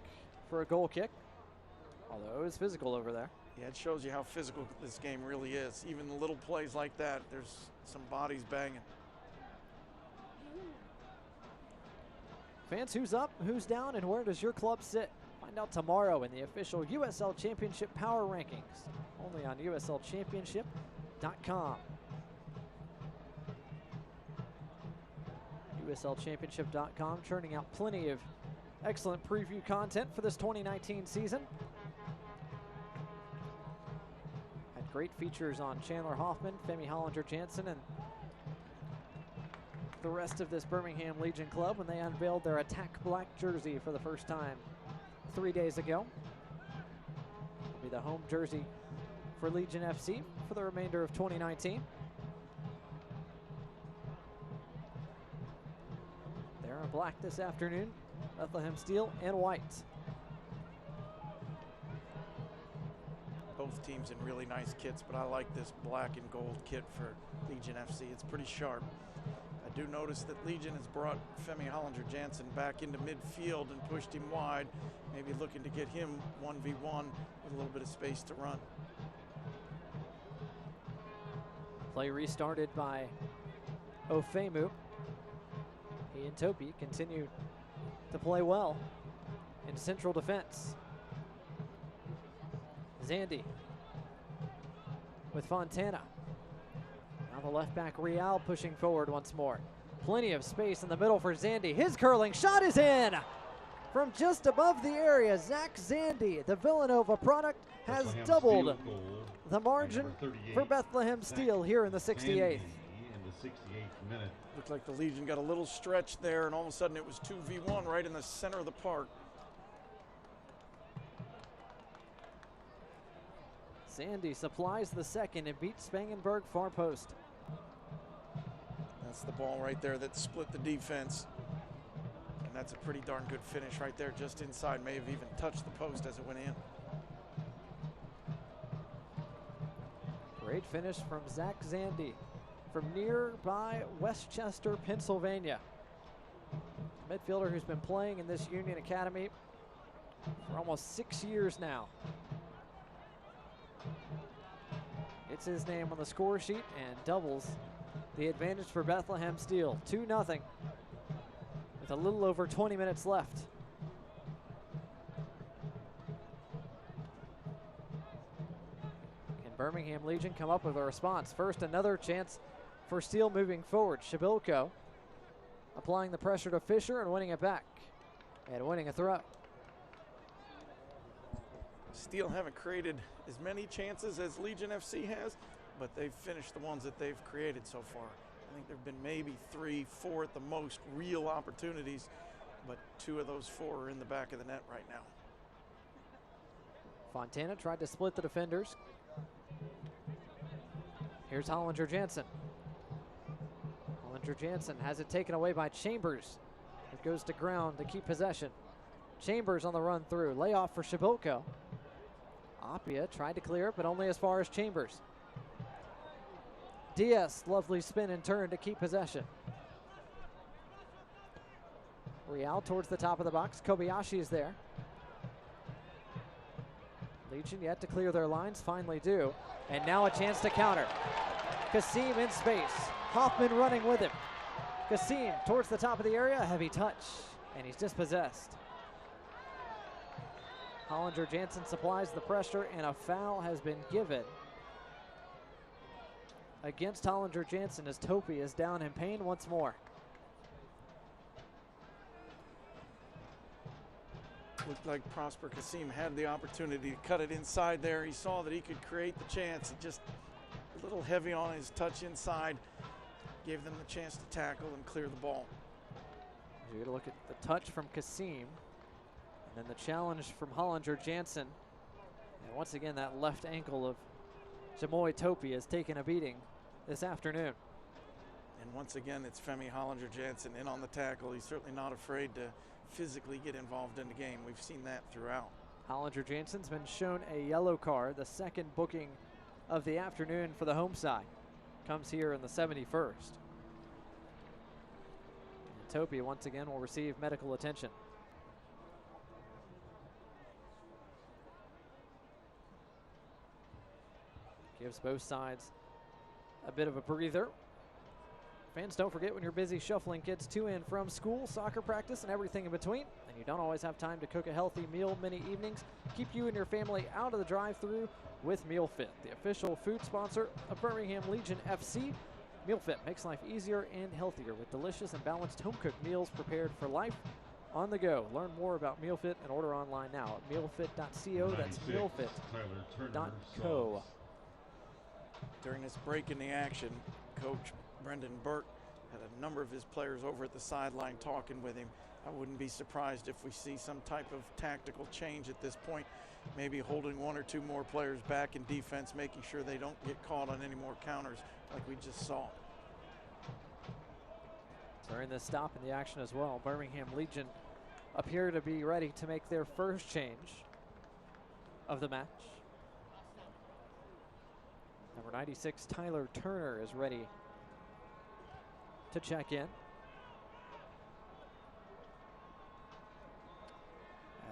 for a goal kick, although it was physical over there. Yeah, it shows you how physical this game really is. Even the little plays like that, there's some bodies banging. Fans, who's up, who's down, and where does your club sit? Find out tomorrow in the official USL Championship Power Rankings, only on USLChampionship.com. USLChampionship.com churning out plenty of excellent preview content for this 2019 season. Had Great features on Chandler Hoffman, Femi Hollinger-Jansen, and the rest of this Birmingham Legion club when they unveiled their Attack Black jersey for the first time 3 days ago. It'll be the home jersey for Legion FC for the remainder of 2019. They're in black this afternoon, Bethlehem Steel and white. Both teams in really nice kits, but I like this black and gold kit for Legion FC. It's pretty sharp. I do notice that Legion has brought Femi Hollinger-Jansen back into midfield and pushed him wide, maybe looking to get him 1v1 with a little bit of space to run. Play restarted by Ofemu. He and Topi continue to play well in central defense. Zandy with Fontana. Now the left back Real pushing forward once more. Plenty of space in the middle for Zandy. His curling shot is in! From just above the area, Zach Zandy, the Villanova product, has doubled the margin for Bethlehem Steel here in the 68th. In the 68th minute. Looked like the Legion got a little stretch there, and all of a sudden it was 2v1 right in the center of the park. Zandy supplies the second and beats Spangenberg far post. That's the ball right there that split the defense. And that's a pretty darn good finish right there, just inside. May have even touched the post as it went in. Great finish from Zach Zandy from nearby Westchester, Pennsylvania. Midfielder who's been playing in this Union Academy for almost 6 years now. It's his name on the score sheet and doubles the advantage for Bethlehem Steel. 2-0 with a little over 20 minutes left. Can Birmingham Legion come up with a response? First, another chance for Steel moving forward. Shabilko applying the pressure to Fisher and winning it back and winning a throw. Steel haven't created as many chances as Legion FC has, but they've finished the ones that they've created so far. I think there have been maybe 3, 4 at the most real opportunities, but 2 of those 4 are in the back of the net right now. Fontana tried to split the defenders. Here's Hollinger-Jansen. Hollinger-Jansen has it taken away by Chambers. It goes to ground to keep possession. Chambers on the run through. Layoff for Shabilko. Apia tried to clear, but only as far as Chambers. Diaz, lovely spin and turn to keep possession. Real towards the top of the box. Kobayashi is there. Legion yet to clear their lines, finally do. And now a chance to counter. Kasim in space. Hoffman running with him. Kasim towards the top of the area, heavy touch, and he's dispossessed. Hollinger-Jansen supplies the pressure, and a foul has been given against Hollinger-Jansen as Topi is down in pain once more. Looked like Prosper Kasim had the opportunity to cut it inside there. He saw that he could create the chance. He just a little heavy on his touch inside. Gave them the chance to tackle and clear the ball. You get a look at the touch from Kasim. And then the challenge from Hollinger-Jansen. And once again, that left ankle of Jamoy Topi has taken a beating this afternoon. And once again, it's Femi Hollinger-Jansen in on the tackle. He's certainly not afraid to physically get involved in the game. We've seen that throughout. Hollinger-Jansen's been shown a yellow card, the second booking of the afternoon for the home side. Comes here in the 71st. And Topi once again will receive medical attention. Gives both sides a bit of a breather. Fans, don't forget when you're busy shuffling kids to and from school, soccer practice, and everything in between, and you don't always have time to cook a healthy meal many evenings, keep you and your family out of the drive-thru with MealFit, the official food sponsor of Birmingham Legion FC. MealFit makes life easier and healthier with delicious and balanced home-cooked meals prepared for life on the go. Learn more about MealFit and order online now at mealfit.co. That's mealfit.co. During this break in the action, Coach Brendan Burke had a number of his players over at the sideline talking with him. I wouldn't be surprised if we see some type of tactical change at this point, maybe holding one or two more players back in defense, making sure they don't get caught on any more counters like we just saw. During this stop in the action as well, Birmingham Legion appear to be ready to make their first change of the match. Number 96, Tyler Turner, is ready to check in,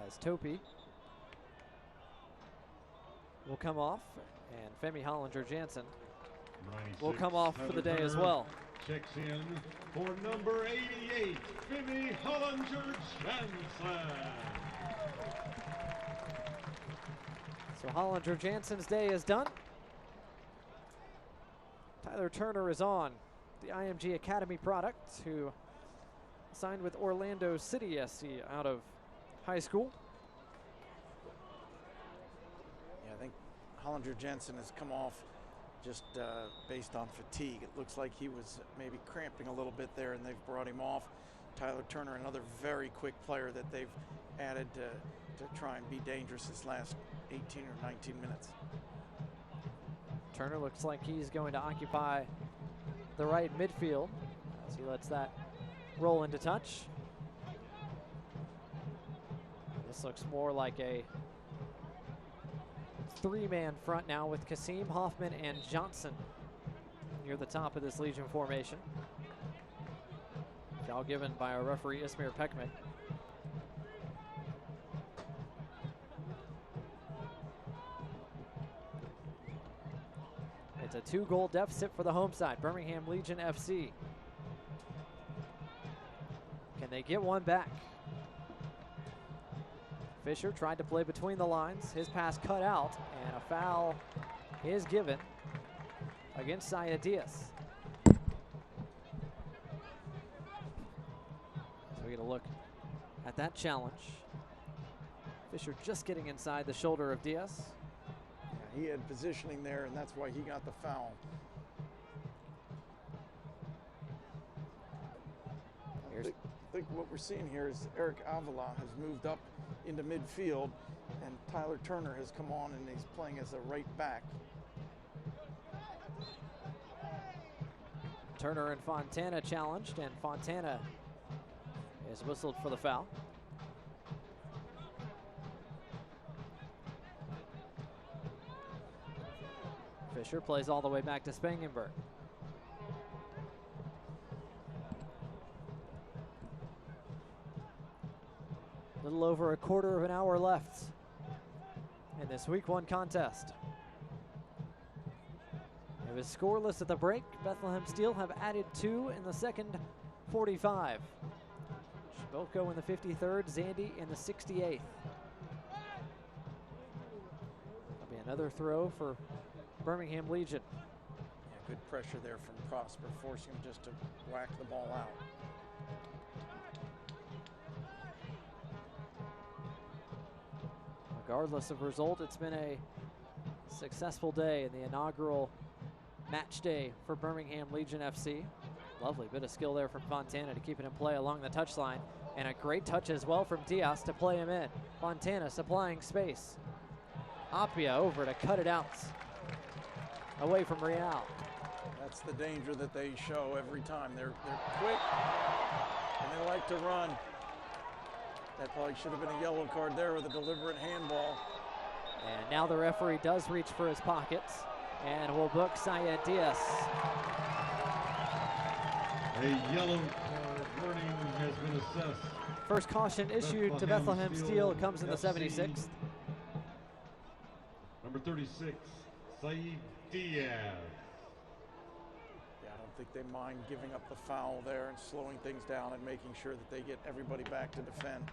as Topi will come off, and Femi Hollinger-Jansen will come off for the day as well. Checks in for number 88, Femi Hollinger-Jansen. So Hollinger-Jansen's day is done. Tyler Turner is on, the IMG Academy product, who signed with Orlando City SC out of high school. Yeah, I think Hollinger-Jansen has come off just based on fatigue. It looks like he was maybe cramping a little bit there, and they've brought him off. Tyler Turner, another very quick player that they've added to try and be dangerous this last 18 or 19 minutes. Turner looks like he's going to occupy the right midfield as he lets that roll into touch. This looks more like a three-man front now with Kasim, Hoffman, and Johnson near the top of this Legion formation. Foul given by our referee, Ismail Pekmek. It's a 2-goal deficit for the home side, Birmingham Legion FC. Can they get one back? Fisher tried to play between the lines. His pass cut out, and a foul is given against Saya Diaz. So we get a look at that challenge. Fisher just getting inside the shoulder of Diaz. Yeah, he had positioning there, and that's why he got the foul. I think what we're seeing here is Eric Avila has moved up into midfield, and Tyler Turner has come on, and he's playing as a right back. Turner and Fontana challenged, and Fontana is whistled for the foul. Fisher plays all the way back to Spangenberg. A little over a quarter of an hour left in this Week 1 contest. It was scoreless at the break. Bethlehem Steel have added 2 in the second 45. Shiboko in the 53rd, Zandy in the 68th. That'll be another throw for Birmingham Legion. Yeah, good pressure there from Prosper, forcing him just to whack the ball out. Regardless of result, it's been a successful day in the inaugural match day for Birmingham Legion FC. Lovely bit of skill there from Fontana to keep it in play along the touchline. And a great touch as well from Diaz to play him in. Fontana supplying space. Apia over to cut it out. Away from Real. That's the danger that they show every time. They're quick, and they like to run. That probably should have been a yellow card there with a deliberate handball. And now the referee does reach for his pockets and will book Saya Diaz. A yellow card warning has been assessed. First caution issued to Bethlehem Steel comes in the 76th. Number 36, Saeed Diaz. Yeah, I don't think they mind giving up the foul there and slowing things down and making sure that they get everybody back to defend.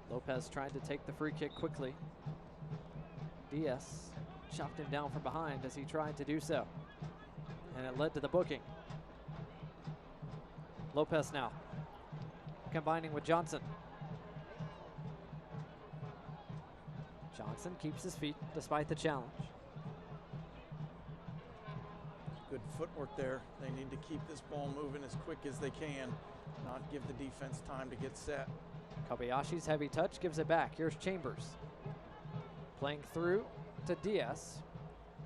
Lopez tried to take the free kick quickly. Diaz chopped him down from behind as he tried to do so. And it led to the booking. Lopez now combining with Johnson. Johnson keeps his feet despite the challenge. Good footwork there. They need to keep this ball moving as quick as they can, not give the defense time to get set. Kobayashi's heavy touch gives it back. Here's Chambers. Playing through to Diaz.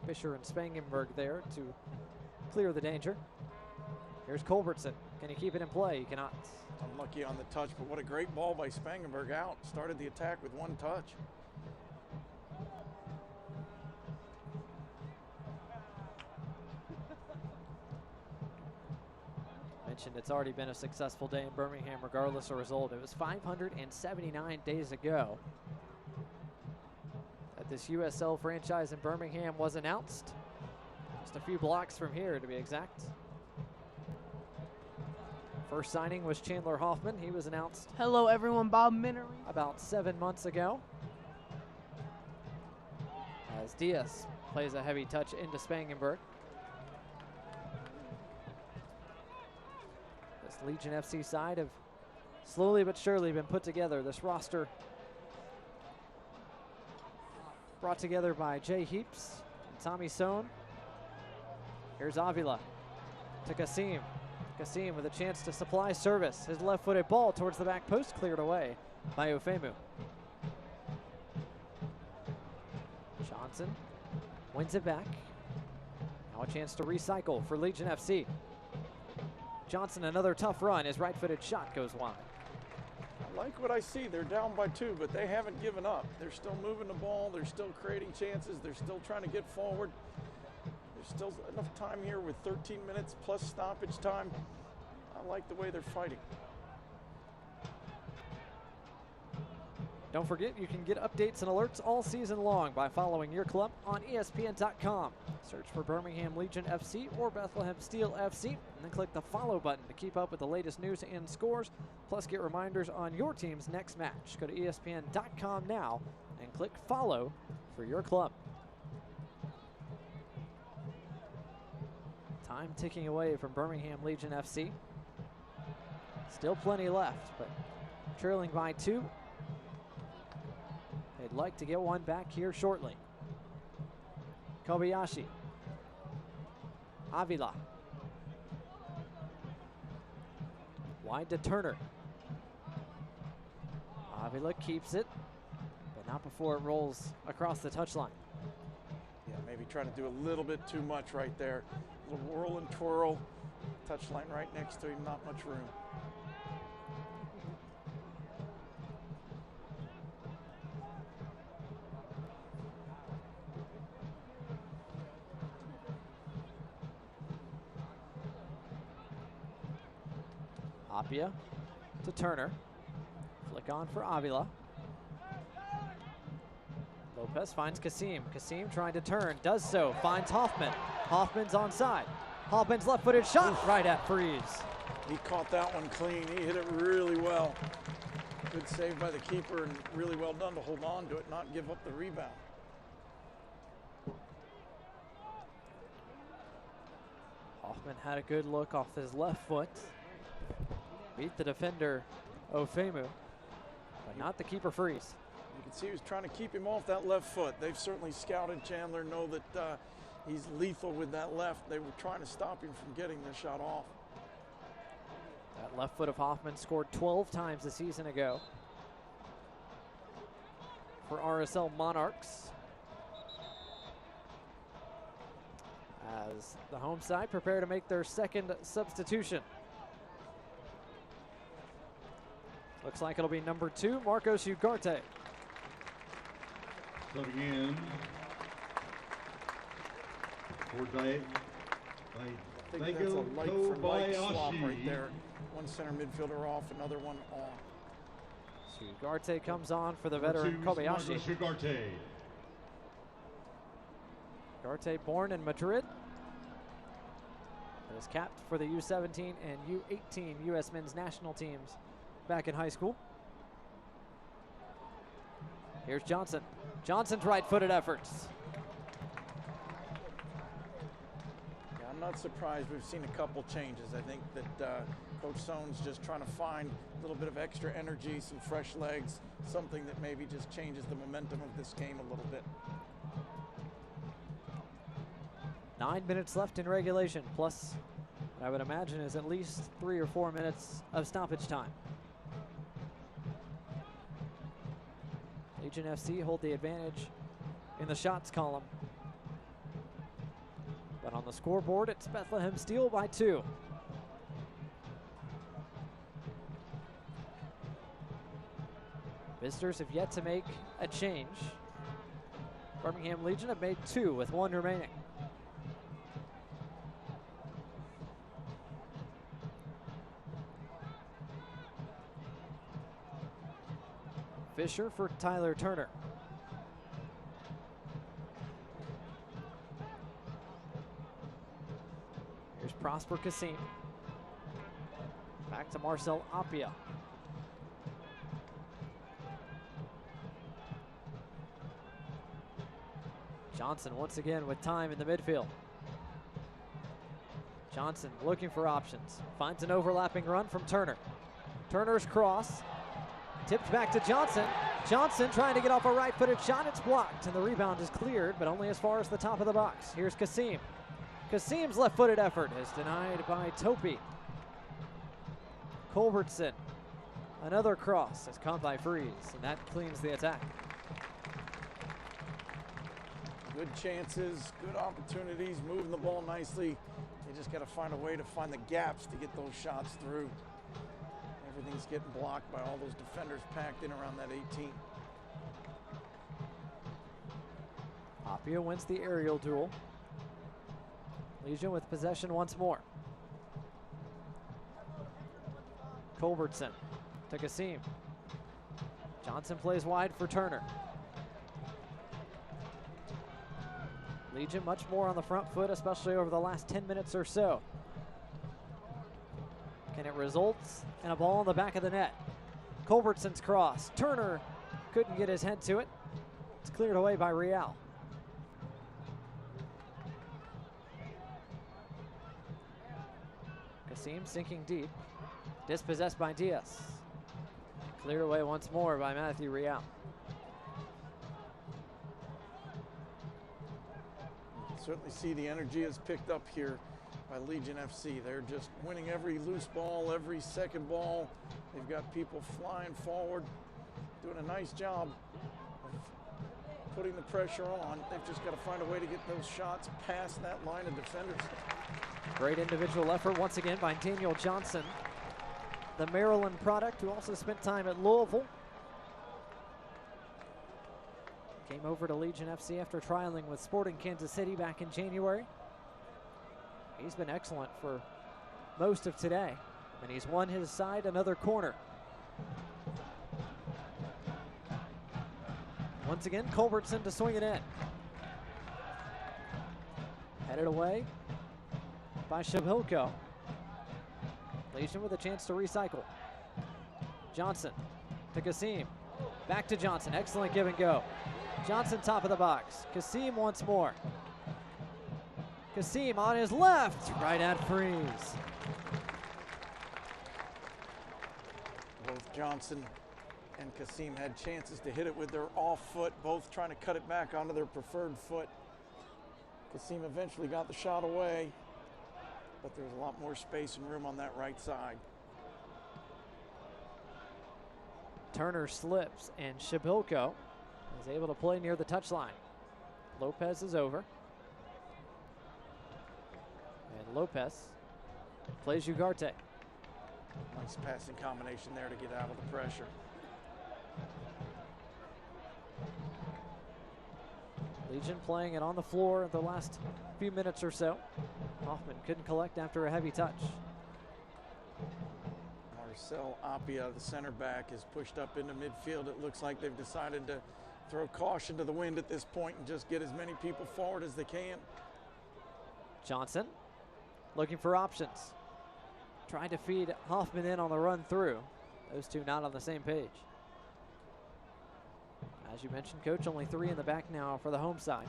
Fisher and Spangenberg there to clear the danger. Here's Culbertson. Can he keep it in play? He cannot. Unlucky on the touch, but what a great ball by Spangenberg out. Started the attack with one touch. Mentioned it's already been a successful day in Birmingham regardless of result. It was 579 days ago that this USL franchise in Birmingham was announced. Just a few blocks from here to be exact. First signing was Chandler Hoffman. He was announced. Hello everyone, Bob Minnery. About 7 months ago. As Diaz plays a heavy touch into Spangenberg. This Legion FC side have slowly but surely been put together. This roster brought together by Jay Heaps and Tommy Sohn. Here's Avila to Kasim. Kasim with a chance to supply service. His left-footed ball towards the back post, cleared away by Ofemu. Johnson wins it back. Now a chance to recycle for Legion FC. Johnson, another tough run. His right-footed shot goes wide. I like what I see. They're down by 2, but they haven't given up. They're still moving the ball. They're still creating chances. They're still trying to get forward. There's still enough time here with 13 minutes plus stoppage time. I like the way they're fighting. Don't forget, you can get updates and alerts all season long by following your club on ESPN.com. Search for Birmingham Legion FC or Bethlehem Steel FC, and then click the follow button to keep up with the latest news and scores, plus get reminders on your team's next match. Go to ESPN.com now and click follow for your club. Time ticking away from Birmingham Legion FC. Still plenty left, but trailing by 2. They'd like to get one back here shortly. Kobayashi. Avila. Wide to Turner. Avila keeps it, but not before it rolls across the touchline. Yeah, maybe trying to do a little bit too much right there. A little whirl and twirl. Touchline right next to him, not much room. Apia to Turner. Flick on for Avila. Lopez finds Kasim. Kasim trying to turn, does so, finds Hoffman. Hoffman's onside. Hoffman's left-footed shot right at Freeze. He caught that one clean. He hit it really well. Good save by the keeper and really well done to hold on to it, not give up the rebound. Hoffman had a good look off his left foot. Beat the defender, Ofemu, but not the keeper Freeze. You can see he was trying to keep him off that left foot. They've certainly scouted Chandler, know that he's lethal with that left. They were trying to stop him from getting the shot off. That left foot of Hoffman scored 12 times a season ago for RSL Monarchs. As the home side prepare to make their second substitution. Looks like it'll be number 2, Marcos Ugarte. Coming in for I think that's a like for like swap right there. One center midfielder off, another one on. Ugarte comes on for the veteran Kobayashi. Ugarte born in Madrid. He was capped for the U17 and U18 U.S. men's national teams back in high school. Here's Johnson. Johnson's right-footed efforts. Yeah, I'm not surprised we've seen a couple changes. I think that Coach Sohn's just trying to find a little bit of extra energy, some fresh legs, something that maybe just changes the momentum of this game a little bit. 9 minutes left in regulation, plus what I would imagine is at least 3 or 4 minutes of stoppage time. Legion FC hold the advantage in the shots column. But on the scoreboard, it's Bethlehem Steel by 2. Visitors have yet to make a change. Birmingham Legion have made 2 with 1 remaining. Fisher for Tyler Turner. Here's Prosper Kassim. Back to Marcel Appia. Johnson once again with time in the midfield. Johnson looking for options. Finds an overlapping run from Turner. Turner's cross. Tipped back to Johnson. Johnson trying to get off a right-footed shot. It's blocked, and the rebound is cleared, but only as far as the top of the box. Here's Kassim. Kassim's left-footed effort is denied by Topi. Culbertson. Another cross is caught by Freeze, and that cleans the attack. Good chances, good opportunities, moving the ball nicely. You just got to find a way to find the gaps to get those shots through. Everything's getting blocked by all those defenders packed in around that 18. Appia wins the aerial duel. Legion with possession once more. Culbertson to Kassim. Johnson plays wide for Turner. Legion much more on the front foot, especially over the last 10 minutes or so. And it results in a ball in the back of the net. Culbertson's cross. Turner couldn't get his head to it. It's cleared away by Real. Kassim sinking deep. Dispossessed by Diaz. Cleared away once more by Matthew Real. You can certainly see the energy is picked up here by Legion FC. They're just winning every loose ball, every second ball. They've got people flying forward, doing a nice job of putting the pressure on. They've just got to find a way to get those shots past that line of defenders. Great individual effort once again by Daniel Johnson, the Maryland product who also spent time at Louisville. Came over to Legion FC after trialing with Sporting Kansas City back in January. He's been excellent for most of today, and he's won his side another corner. Once again, Culbertson to swing it in. Headed away by Shibhilko. Legion with a chance to recycle. Johnson to Kassim. Back to Johnson. Excellent give and go. Johnson top of the box. Kassim once more. Kassim on his left, right at Freeze. Both Johnson and Kassim had chances to hit it with their off foot, both trying to cut it back onto their preferred foot. Kassim eventually got the shot away, but there's a lot more space and room on that right side. Turner slips, and Shibhilko is able to play near the touchline. Lopez is over. And Lopez plays Ugarte. Nice passing combination there to get out of the pressure. Legion playing it on the floor the last few minutes or so. Hoffman couldn't collect after a heavy touch. Marcel Appia, the center back, is pushed up into midfield. It looks like they've decided to throw caution to the wind at this point and just get as many people forward as they can. Johnson looking for options. Trying to feed Hoffman in on the run through. Those two not on the same page. As you mentioned, Coach, only 3 in the back now for the home side,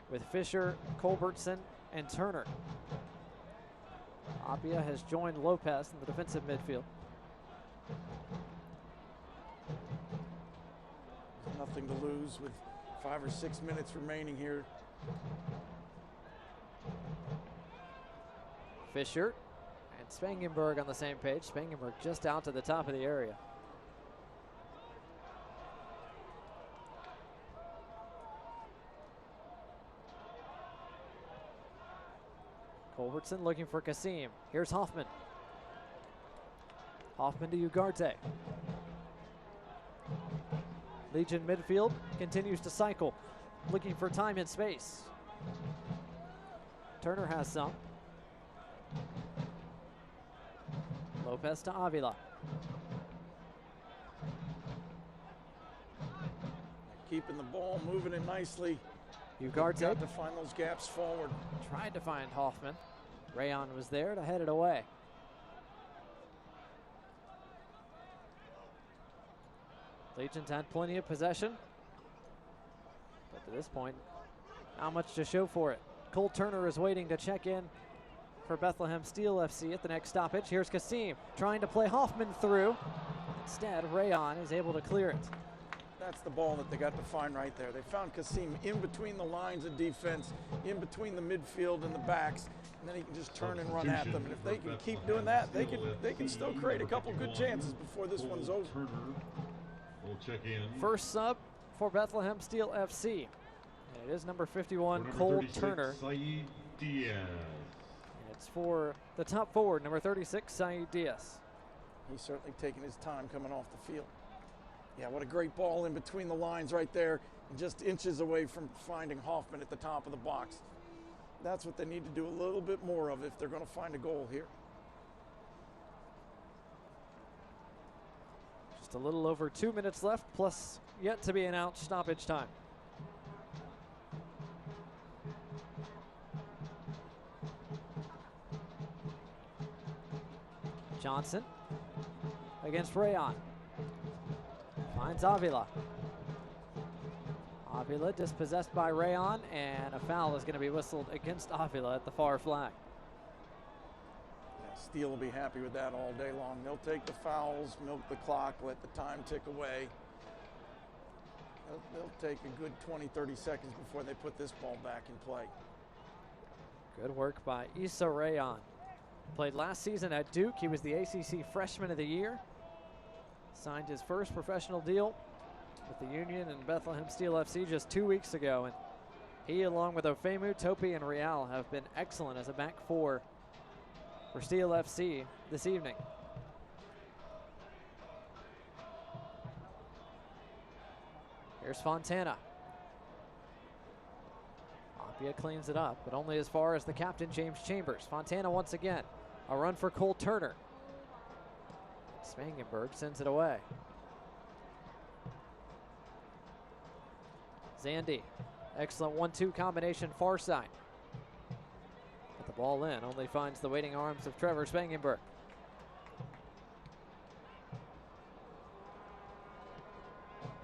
with Fisher, Culbertson, and Turner. Appia has joined Lopez in the defensive midfield. Nothing to lose with 5 or 6 minutes remaining here. Fisher and Spangenberg on the same page. Spangenberg just out to the top of the area. Culbertson looking for Kasim. Here's Hoffman. Hoffman to Ugarte. Legion midfield continues to cycle, looking for time and space. Turner has some. Lopez to Avila. Keeping the ball, moving it nicely. Ugarte Got to find those gaps forward. tried to find Hoffman. Rayon was there to head it away. Legion's had plenty of possession, but to this point, not much to show for it. Cole Turner is waiting to check in for Bethlehem Steel FC at the next stoppage. Here's Kasim trying to play Hoffman through. Instead, Rayon is able to clear it. That's the ball that they got to find right there. They found Kasim in between the lines of defense, in between the midfield and the backs, and then he can just turn and run at them. And if they can keep doing that, they can still create a couple good chances before this one's over. We'll check in. First sub for Bethlehem Steel FC. And it is number 51, Cole Turner. Saeed Diaz. And it's for the top forward, number 36, Saeed Diaz. He's certainly taking his time coming off the field. Yeah, what a great ball in between the lines right there, and just inches away from finding Hoffman at the top of the box. That's what they need to do a little bit more of if they're going to find a goal here. Just a little over 2 minutes left, plus yet to be announced stoppage time. Johnson against Rayon. Finds Avila. Avila dispossessed by Rayon, and a foul is going to be whistled against Avila at the far flag. Yeah, Steele will be happy with that all day long. They'll take the fouls, milk the clock, let the time tick away. They'll take a good 20, 30 seconds before they put this ball back in play. Good work by Issa Rayon. Played last season at Duke. He was the ACC Freshman of the Year. Signed his first professional deal with the Union and Bethlehem Steel FC just 2 weeks ago. And he, along with Ofemu, Topi, and Real, have been excellent as a back four for Steel FC this evening. Here's Fontana. Appia cleans it up, but only as far as the captain, James Chambers. Fontana once again. A run for Cole Turner. Spangenberg sends it away. Zandy, excellent 1-2 combination far side. Put the ball in, only finds the waiting arms of Trevor Spangenberg.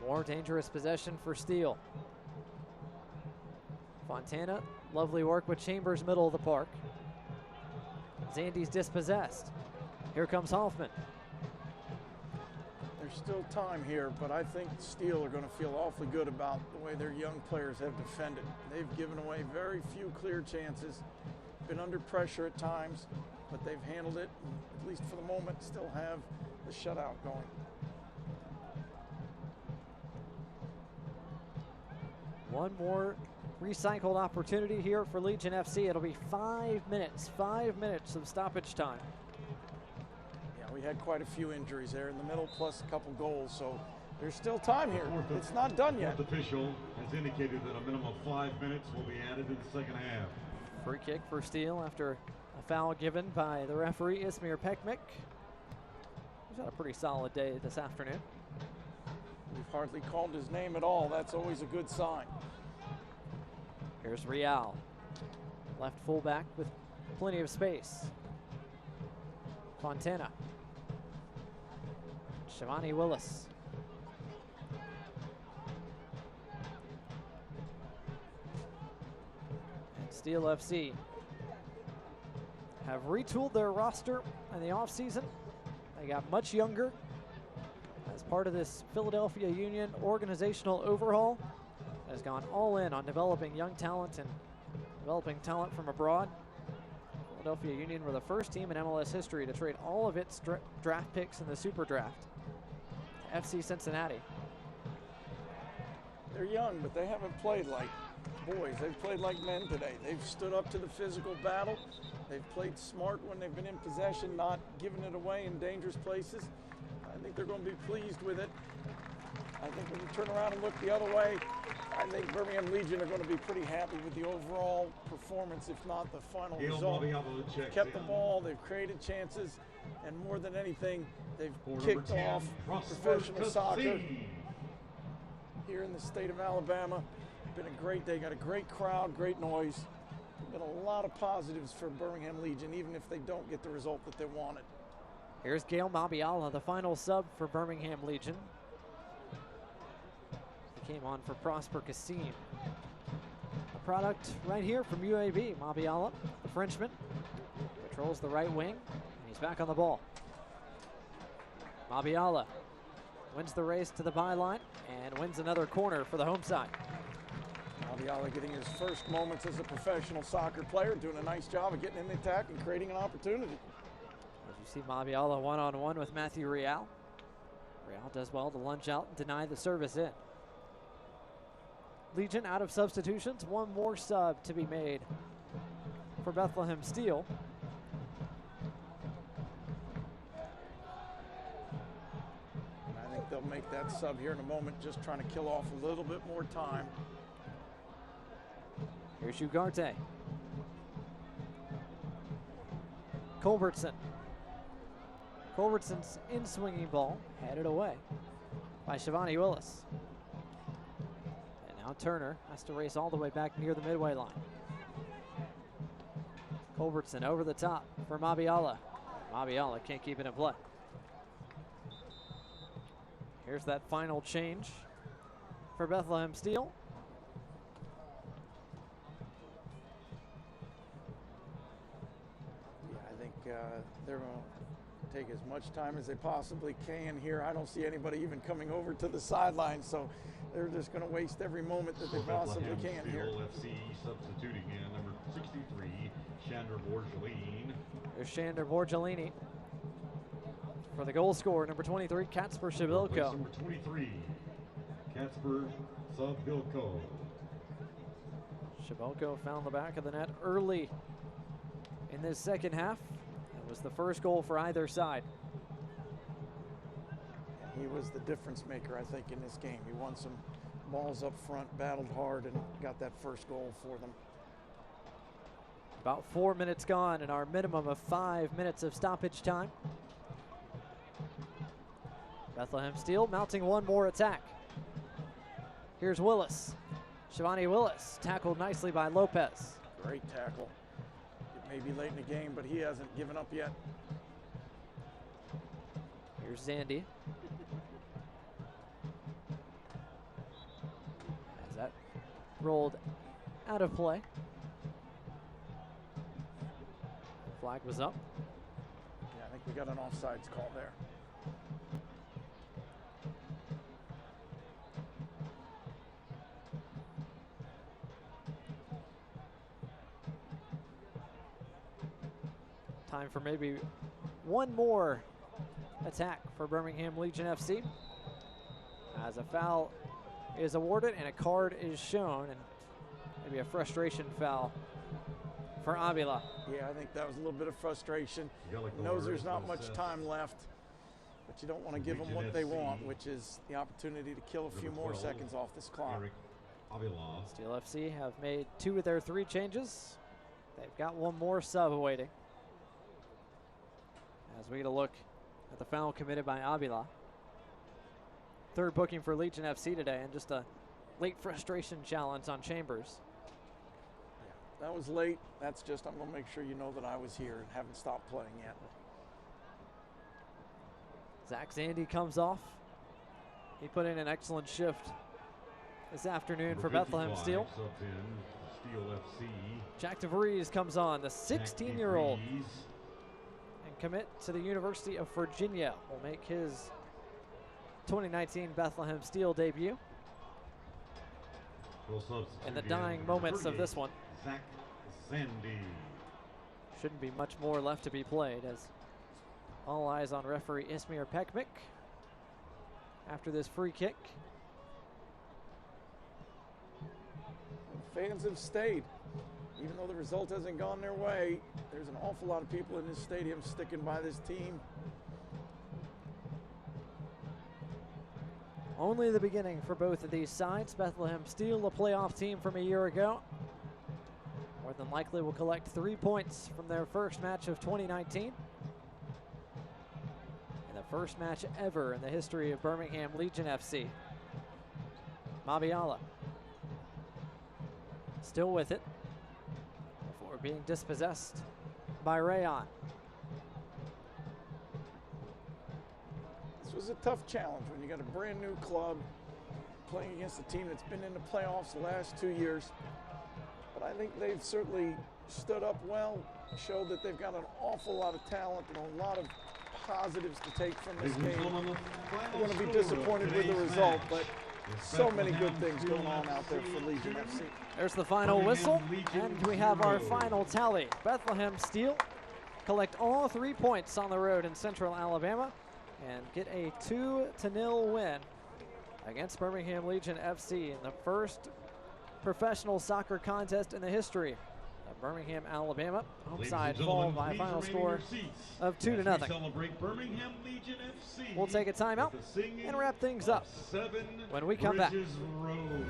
More dangerous possession for Steele. Fontana, lovely work with Chambers, middle of the park. Zandy's dispossessed. Here comes Hoffman. There's still time here, but I think Steele are going to feel awfully good about the way their young players have defended. They've given away very few clear chances, been under pressure at times, but they've handled it, and at least for the moment, still have the shutout going. One more recycled opportunity here for Legion FC. It'll be 5 minutes of stoppage time. Yeah, we had quite a few injuries there in the middle, plus a couple goals, so there's still time here. It's not done yet. The official has indicated that a minimum of 5 minutes will be added in the second half. Free kick for Steele after a foul given by the referee, Ismir Pekmik. He's had a pretty solid day this afternoon. We've hardly called his name at all. That's always a good sign. Here's Real. Left fullback with plenty of space. Fontana. Shivani Willis. And Steel FC have retooled their roster in the offseason. They got much younger as part of this Philadelphia Union organizational overhaul. Has gone all in on developing young talent and developing talent from abroad. Philadelphia Union were the first team in MLS history to trade all of its draft picks in the Super Draft. FC Cincinnati. They're young, but they haven't played like boys. They've played like men today. They've stood up to the physical battle. They've played smart when they've been in possession, not giving it away in dangerous places. I think they're going to be pleased with it. I think when you turn around and look the other way, I think Birmingham Legion are going to be pretty happy with the overall performance, if not the final result. They've kept the ball, they've created chances, and more than anything, they've kicked off professional soccer here in the state of Alabama. Been a great day, got a great crowd, great noise. Been a lot of positives for Birmingham Legion, even if they don't get the result that they wanted. Here's Gail Mabiala, the final sub for Birmingham Legion. He came on for Prosper Kassim. A product right here from UAB. Mabiala, the Frenchman, patrols the right wing, and he's back on the ball. Mabiala wins the race to the byline and wins another corner for the home side. Mabiala getting his first moments as a professional soccer player, doing a nice job of getting in the attack and creating an opportunity. As you see Mabiala one-on-one with Matthew Real. Real does well to lunge out and deny the service in. Legion out of substitutions, one more sub to be made for Bethlehem Steel. I think they'll make that sub here in a moment, just trying to kill off a little bit more time. Here's Ugarte. Culbertson. Culbertson's in-swinging ball, headed away by Shivani Willis. And now Turner has to race all the way back near the midway line. Culbertson over the top for Mabiala. Mabiala can't keep it in play. Here's that final change for Bethlehem Steel. They're going to take as much time as they possibly can here. I don't see anybody even coming over to the sideline, so they're just going to waste every moment that they possibly can here. Bethlehem Steel FC substituting in number 63, Shander Borgelini. There's Shander Borgelini. For the goal scorer, number 23, Kacper Shabilko. Number 23, Kacper Shabilko. Shabilko found the back of the net early in this second half. It was the first goal for either side. He was the difference maker, I think, in this game. He won some balls up front, battled hard, and got that first goal for them. About 4 minutes gone in our minimum of 5 minutes of stoppage time. Bethlehem Steel mounting one more attack. Here's Willis. Shivani Willis tackled nicely by Lopez. Great tackle. It may be late in the game, but he hasn't given up yet. Here's Zandy. As that rolled out of play. Flag was up. Yeah, I think we got an offsides call there. Time for maybe one more attack for Birmingham Legion FC. As a foul is awarded and a card is shown, and maybe a frustration foul for Avila. Yeah, I think that was a little bit of frustration. He knows there's not much time left, but you don't want to give them what they want, which is the opportunity to kill a few more seconds off this clock. Steel FC have made 2 of their 3 changes. They've got one more sub awaiting. As we get a look at the foul committed by Avila. 3rd booking for Legion FC today, and just a late frustration challenge on Chambers. Yeah, that was late. That's just, I'm going to make sure you know that I was here and haven't stopped playing yet. Zach Zandy comes off. He put in an excellent shift this afternoon for Bethlehem Steel. Steel FC. Jack DeVries comes on, the 16-year-old. Commit to the University of Virginia will make his 2019 Bethlehem Steel debut. In the dying moments of this one. Zach Zandy. Shouldn't be much more left to be played, as all eyes on referee Ismir Pekmik after this free kick. Fans have stayed. Even though the result hasn't gone their way, there's an awful lot of people in this stadium sticking by this team. Only the beginning for both of these sides. Bethlehem Steel, a playoff team from a year ago, more than likely will collect 3 points from their first match of 2019. And the first match ever in the history of Birmingham Legion FC. Mabiala still with it before being dispossessed by Rayon. This was a tough challenge when you got a brand new club playing against a team that's been in the playoffs the last 2 years. But I think they've certainly stood up well, showed that they've got an awful lot of talent and a lot of positives to take from this game. I'm going to be disappointed with the result, but so many good things going on out there for Legion FC. There's the final whistle, and we have our final tally. Bethlehem Steel collect all 3 points on the road in Central Alabama and get a 2-0 win against Birmingham Legion FC in the first professional soccer contest in the history of Birmingham, Alabama. Home side fall by a final score of 2-0. Celebrate Birmingham Legion FC. We'll take a timeout and wrap things up when we come back. Road.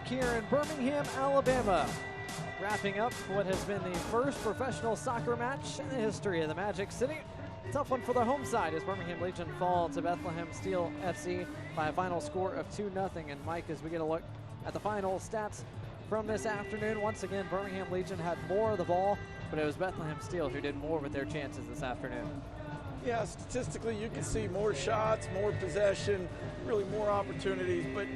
Here in Birmingham, Alabama, wrapping up what has been the first professional soccer match in the history of the Magic City. Tough one for the home side as Birmingham Legion fall to Bethlehem Steel FC by a final score of 2-0. And Mike, as we get a look at the final stats from this afternoon, once again, Birmingham Legion had more of the ball, but it was Bethlehem Steel who did more with their chances this afternoon. Yeah, statistically, you can see more shots, more possession, really more opportunities. But,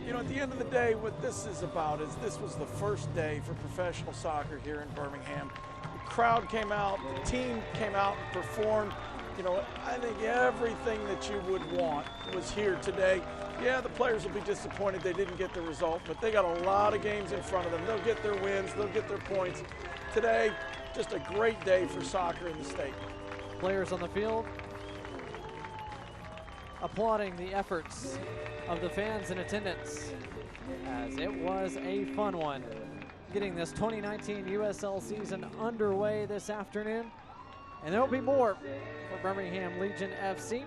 you know, at the end of the day, what this is about is this was the first day for professional soccer here in Birmingham. The crowd came out, the team came out and performed. You know, I think everything that you would want was here today. Yeah, the players will be disappointed they didn't get the result, but they got a lot of games in front of them. They'll get their wins, they'll get their points. Today, just a great day for soccer in the state. Players on the field applauding the efforts of the fans in attendance, as it was a fun one. Getting this 2019 USL season underway this afternoon. And there'll be more for Birmingham Legion FC.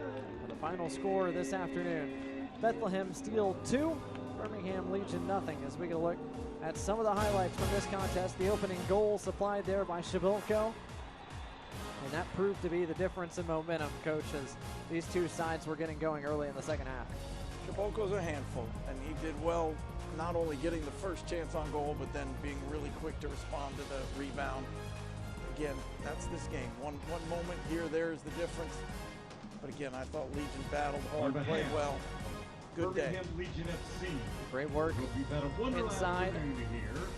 The final score this afternoon, Bethlehem Steel 2, Birmingham Legion nothing. As we get a look at some of the highlights from this contest, the opening goal supplied there by Shabilko. And that proved to be the difference in momentum, Coach, as these two sides were getting going early in the second half. Shabilko's a handful, and he did well not only getting the first chance on goal, but then being really quick to respond to the rebound. Again, that's this game. One moment here, there is the difference. But again, I thought Legion battled hard, played well. good day. Birmingham Legion FC. Great work inside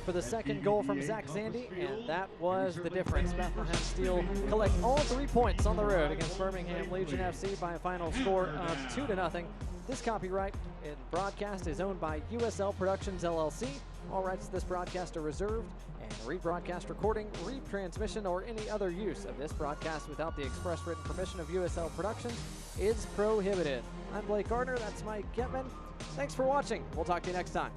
for the second goal from Zach Zandy, and that was the difference. Bethlehem Steel collect all 3 points on the road against Birmingham Legion FC by a final score of 2-0. This copyright and broadcast is owned by USL Productions LLC. All rights to this broadcast are reserved, and rebroadcast, recording, retransmission, or any other use of this broadcast without the express written permission of USL Productions is prohibited. I'm Blake Gardner. That's Mike Getman. Thanks for watching. We'll talk to you next time.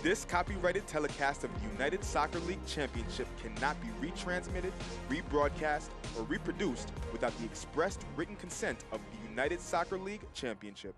This copyrighted telecast of the United Soccer League Championship cannot be retransmitted, rebroadcast, or reproduced without the expressed written consent of the United Soccer League Championship.